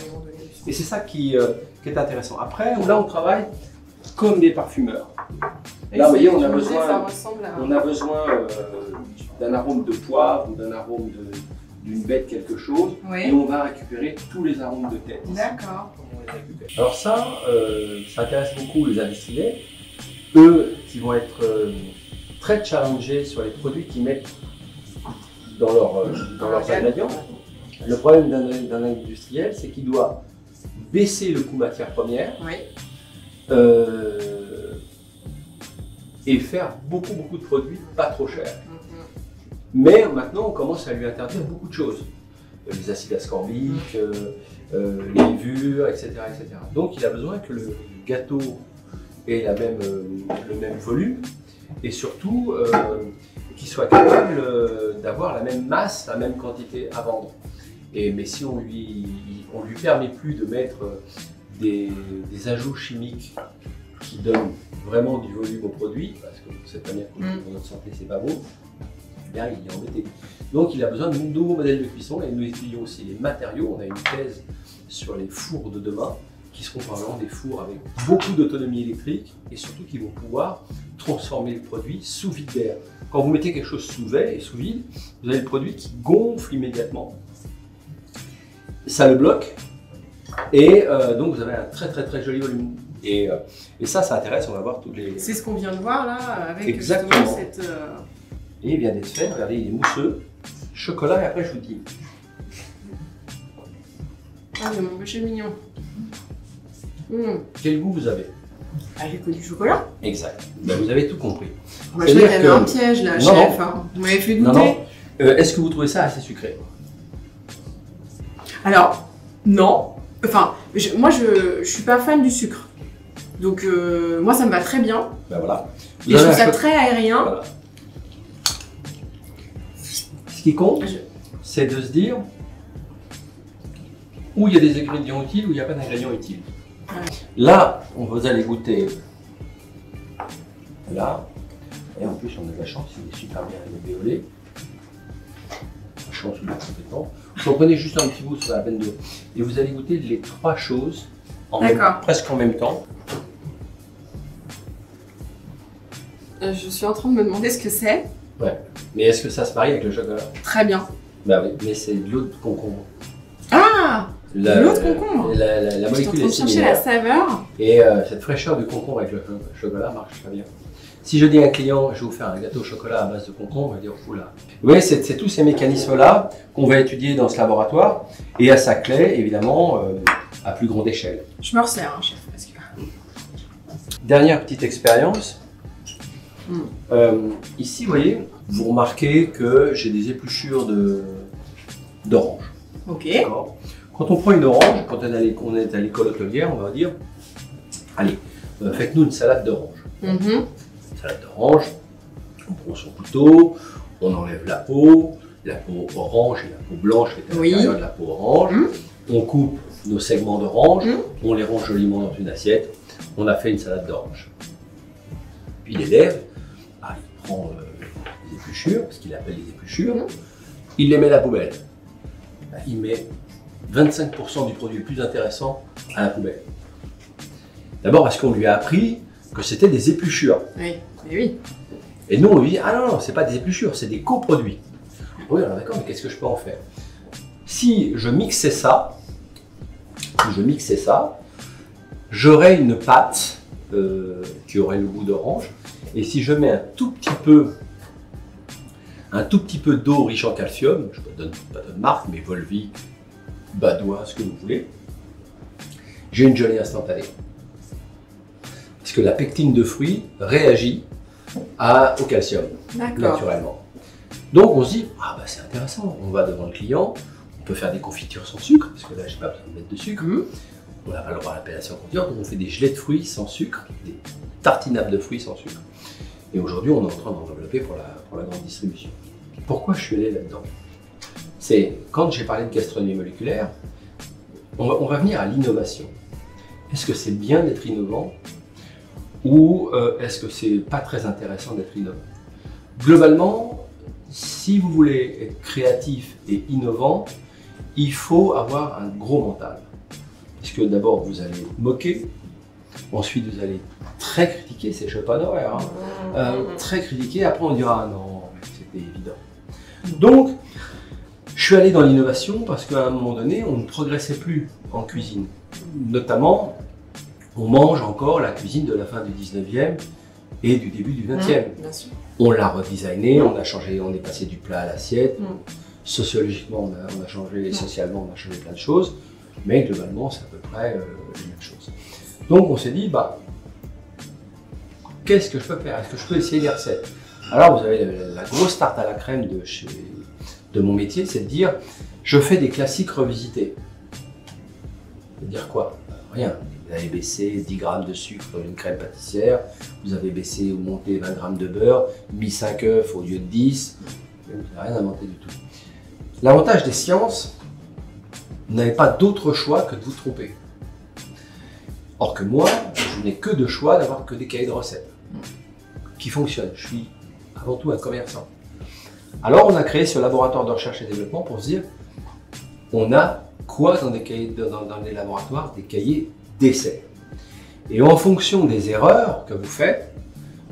Et c'est ça qui est intéressant. Après, là on travaille comme des parfumeurs. Là, vous voyez, on a besoin d'un arôme de poivre ou d'un arôme d'une bête quelque chose, et on va récupérer tous les arômes de tête. D'accord. Alors ça intéresse beaucoup les industriels, eux qui vont être très challengés sur les produits qu'ils mettent dans leurs ingrédients. Le problème d'un industriel, c'est qu'il doit baisser le coût matière première et faire beaucoup de produits pas trop chers. Mais maintenant, on commence à lui interdire beaucoup de choses. Les acides ascorbiques, les levures, etc., etc. Donc il a besoin que le gâteau ait le même volume et surtout qu'il soit capable d'avoir la même masse, la même quantité à vendre. Mais si on lui permet plus de mettre des ajouts chimiques qui donnent vraiment du volume au produit, parce que vous savez pas bien que pour notre santé c'est pas bon, bien, il est embêté. Donc il a besoin de nouveaux modèles de cuisson et nous étudions aussi les matériaux. On a une thèse sur les fours de demain qui seront probablement des fours avec beaucoup d'autonomie électrique et surtout qui vont pouvoir transformer le produit sous vide d'air. Quand vous mettez quelque chose sous vide, vous avez le produit qui gonfle immédiatement. Ça le bloque et donc vous avez un très joli volume. Et ça intéresse, on va voir toutes les... C'est ce qu'on vient de voir là, avec exactement justement cette... Et il vient d'être fait, regardez, il est mousseux, chocolat et après je vous dis. Ah, mais mon péché mignon. Quel goût vous avez? Ah, j'ai que du chocolat. Exact, ben, vous avez tout compris. Moi, je crois qu'il y avait un piège là, chef. Hein. Vous m'avez fait goûter. Non. Est-ce que vous trouvez ça assez sucré? Alors, non. Enfin, moi, je suis pas fan du sucre. Donc, moi, ça me va très bien. Ben voilà. Et je trouve ça très aérien. Voilà. Ce qui compte, c'est de se dire où il y a des ingrédients utiles, où il n'y a pas d'ingrédients utiles. Ouais. Là, vous allez goûter là. Et en plus, on a de la chance, il est super bien alvéolé. La chance, il est compétent. Vous en prenez juste un petit bout sur la peine de... Et vous allez goûter les trois choses presque en même temps. Je suis en train de me demander ce que c'est. Ouais. Mais est-ce que ça se marie avec le chocolat? Très bien. Bah oui, mais c'est de l'eau de concombre. Ah, de l'eau de concombre. La molécule est chercher la similaire. saveur. Et cette fraîcheur de concombre avec le chocolat marche très bien. Si je dis à un client, je vais vous faire un gâteau au chocolat à base de concombre, il va dire oula. Oui, c'est tous ces mécanismes-là qu'on va étudier dans ce laboratoire et à sa clé, évidemment, à plus grande échelle. Je me resserre, hein, chef. Parce que... Dernière petite expérience. Ici, vous voyez, vous remarquez que j'ai des épluchures d'orange. Ok. Quand on prend une orange, quand on est à l'école hôtelière, on va dire, allez, faites-nous une salade d'orange. Salade d'orange, on prend son couteau, on enlève la peau orange et la peau blanche qui est à l'intérieur de la peau orange. On coupe nos segments d'orange, on les range joliment dans une assiette. On a fait une salade d'orange. Puis l'élève, il prend les épluchures, ce qu'il appelle les épluchures, il les met à la poubelle. Il met 25% du produit le plus intéressant à la poubelle. D'abord parce qu'on lui a appris que c'était des épluchures. Oui, mais oui. Et nous, on lui dit, ah non, c'est pas des épluchures, c'est des coproduits. Oui, alors d'accord, mais qu'est-ce que je peux en faire? Si je mixais ça, j'aurais une pâte qui aurait le goût d'orange. Et si je mets un tout petit peu d'eau riche en calcium, je ne donne pas de marque, mais Volvic, Badois, ce que vous voulez, j'ai une gelée instantanée. Parce que la pectine de fruits réagit au calcium, naturellement. Donc on se dit, ah bah c'est intéressant, on va devant le client, on peut faire des confitures sans sucre, parce que là j'ai pas besoin de mettre de sucre. On n'a pas le droit à l'appellation confiture, donc on fait des gelées de fruits sans sucre, des tartinables de fruits sans sucre. Et aujourd'hui, on est en train d'en développer pour la grande distribution. Pourquoi je suis allé là-dedans? C'est quand j'ai parlé de gastronomie moléculaire, on va venir à l'innovation. Est-ce que c'est bien d'être innovant ou est-ce que c'est pas très intéressant d'être innovant? Globalement, si vous voulez être créatif et innovant, il faut avoir un gros mental. Parce que d'abord, vous allez moquer, ensuite vous allez très critiquer, c'est Schopenhauer, très critiquer, après on dira non, c'était évident. Donc, je suis allé dans l'innovation parce qu'à un moment donné, on ne progressait plus en cuisine. Notamment, on mange encore la cuisine de la fin du 19e et du début du 20e. On l'a redesigné, on a changé, on est passé du plat à l'assiette. Sociologiquement, on a changé, socialement, on a changé plein de choses. Mais globalement, c'est à peu près les mêmes choses. Donc on s'est dit, qu'est-ce que je peux faire? Est-ce que je peux essayer des recettes? Alors vous avez la grosse tarte à la crème de mon métier, c'est de dire, je fais des classiques revisités. Ça veut dire quoi? Rien. Vous avez baissé 10 grammes de sucre dans une crème pâtissière, vous avez baissé ou monté 20 grammes de beurre, mis 5 œufs au lieu de 10, vous n'avez rien inventé du tout. L'avantage des sciences, vous n'avez pas d'autre choix que de vous tromper. Or que moi, je n'ai que de choix d'avoir que des cahiers de recettes qui fonctionnent. Je suis avant tout un commerçant. Alors on a créé ce laboratoire de recherche et développement pour se dire, on a quoi dans des cahiers, dans des laboratoires? Des cahiers d'essai. Et en fonction des erreurs que vous faites,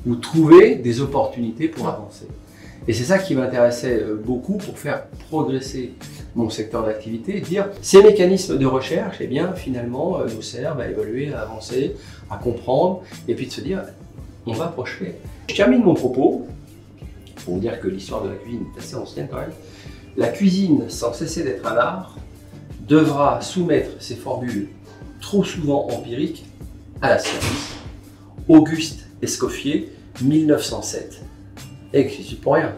vous trouvez des opportunités pour avancer. Et c'est ça qui m'intéressait beaucoup pour faire progresser mon secteur d'activité, dire ces mécanismes de recherche, eh bien finalement nous servent à évoluer, à avancer, à comprendre, et puis de se dire on va projeter. Je termine mon propos pour vous dire que l'histoire de la cuisine est assez ancienne quand même. La cuisine, sans cesser d'être un art, devra soumettre ses formules trop souvent empiriques à la science. Auguste Escoffier, 1907. Et j'y suis pour rien.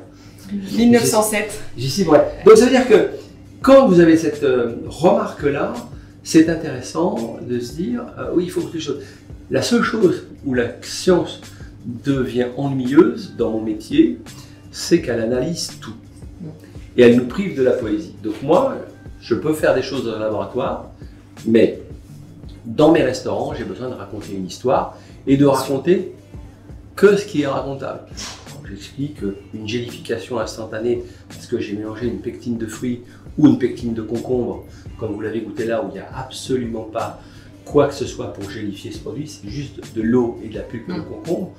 1907. J'y suis pour rien. Donc ça veut dire que quand vous avez cette remarque-là, c'est intéressant de se dire oui, il faut quelque chose. La seule chose où la science devient ennuyeuse dans mon métier, c'est qu'elle analyse tout. Et elle nous prive de la poésie. Donc moi, je peux faire des choses dans un laboratoire, mais dans mes restaurants, j'ai besoin de raconter une histoire et de raconter que ce qui est racontable. J'explique une gélification instantanée parce que j'ai mélangé une pectine de fruits ou une pectine de concombre, comme vous l'avez goûté là, où il n'y a absolument pas quoi que ce soit pour gélifier ce produit, c'est juste de l'eau et de la pulpe de concombre.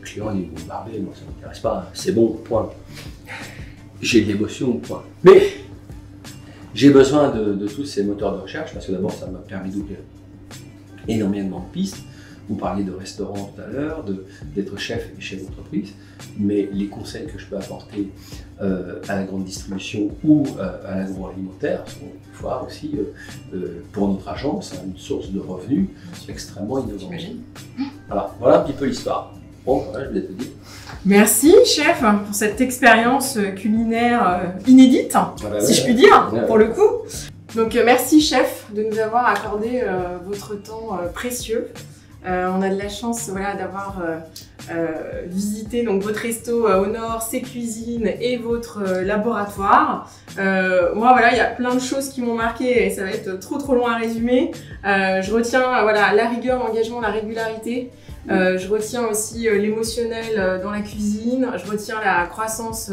Le client dit, vous barbez, moi ça ne m'intéresse pas, c'est bon, point. J'ai de l'émotion, point. Mais j'ai besoin de tous ces moteurs de recherche parce que d'abord ça m'a permis d'ouvrir énormément de pistes. Vous parliez de restaurant tout à l'heure, d'être chef et chef d'entreprise, mais les conseils que je peux apporter à la grande distribution ou à l'agroalimentaire sont des fois aussi pour notre agence une source de revenus extrêmement innovante. Voilà un petit peu l'histoire. Bon, voilà, je voulais te dire. Merci chef pour cette expérience culinaire inédite, si je puis dire, pour le coup. Donc merci chef de nous avoir accordé votre temps précieux. On a de la chance d'avoir visité donc, votre resto au nord, ses cuisines et votre laboratoire. Moi, il y a plein de choses qui m'ont marqué et ça va être trop long à résumer. Je retiens la rigueur, l'engagement, la régularité. Je retiens aussi l'émotionnel dans la cuisine. Je retiens la croissance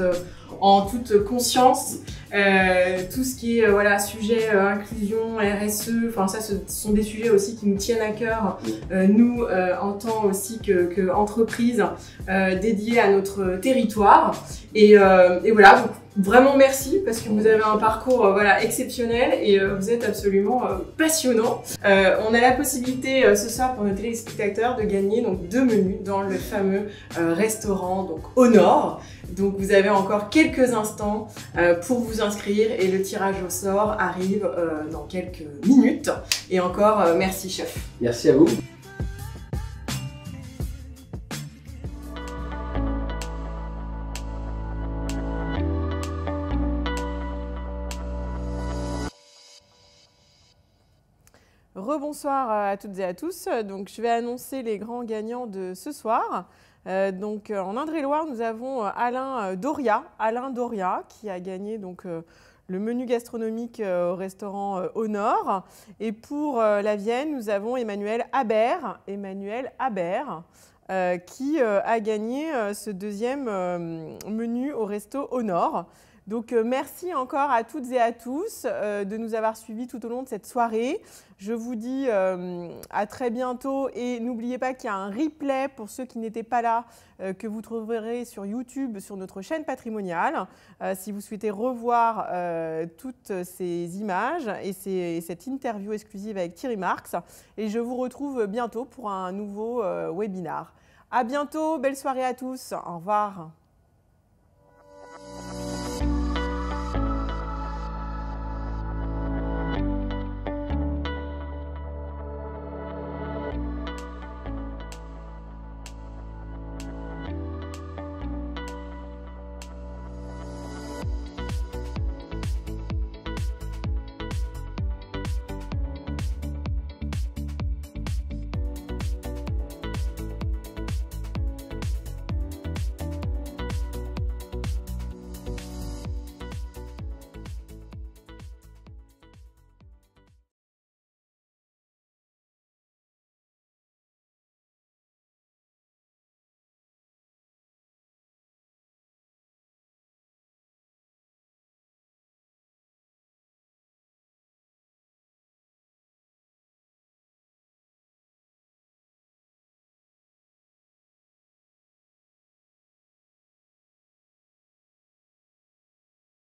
en toute conscience. Tout ce qui est sujet inclusion, RSE, enfin ça ce sont des sujets aussi qui nous tiennent à cœur, nous en tant aussi que entreprise dédiée à notre territoire. Et voilà, donc, vraiment merci parce que vous avez un parcours exceptionnel et vous êtes absolument passionnant. On a la possibilité ce soir pour nos téléspectateurs de gagner donc 2 menus dans le fameux restaurant donc au nord. Donc vous avez encore quelques instants pour vous inscrire et le tirage au sort arrive dans quelques minutes. Et encore merci chef. Merci à vous. Rebonsoir à toutes et à tous. Donc, je vais annoncer les grands gagnants de ce soir. En Indre-et-Loire, nous avons Alain Doria qui a gagné donc, le menu gastronomique au restaurant au Nord. Et pour la Vienne, nous avons Emmanuel Habert qui a gagné ce deuxième menu au resto au Nord. Donc, merci encore à toutes et à tous de nous avoir suivis tout au long de cette soirée. Je vous dis à très bientôt et n'oubliez pas qu'il y a un replay pour ceux qui n'étaient pas là que vous trouverez sur YouTube, sur notre chaîne patrimoniale. Si vous souhaitez revoir toutes ces images et cette interview exclusive avec Thierry Marx. Et je vous retrouve bientôt pour un nouveau webinar. À bientôt, belle soirée à tous. Au revoir.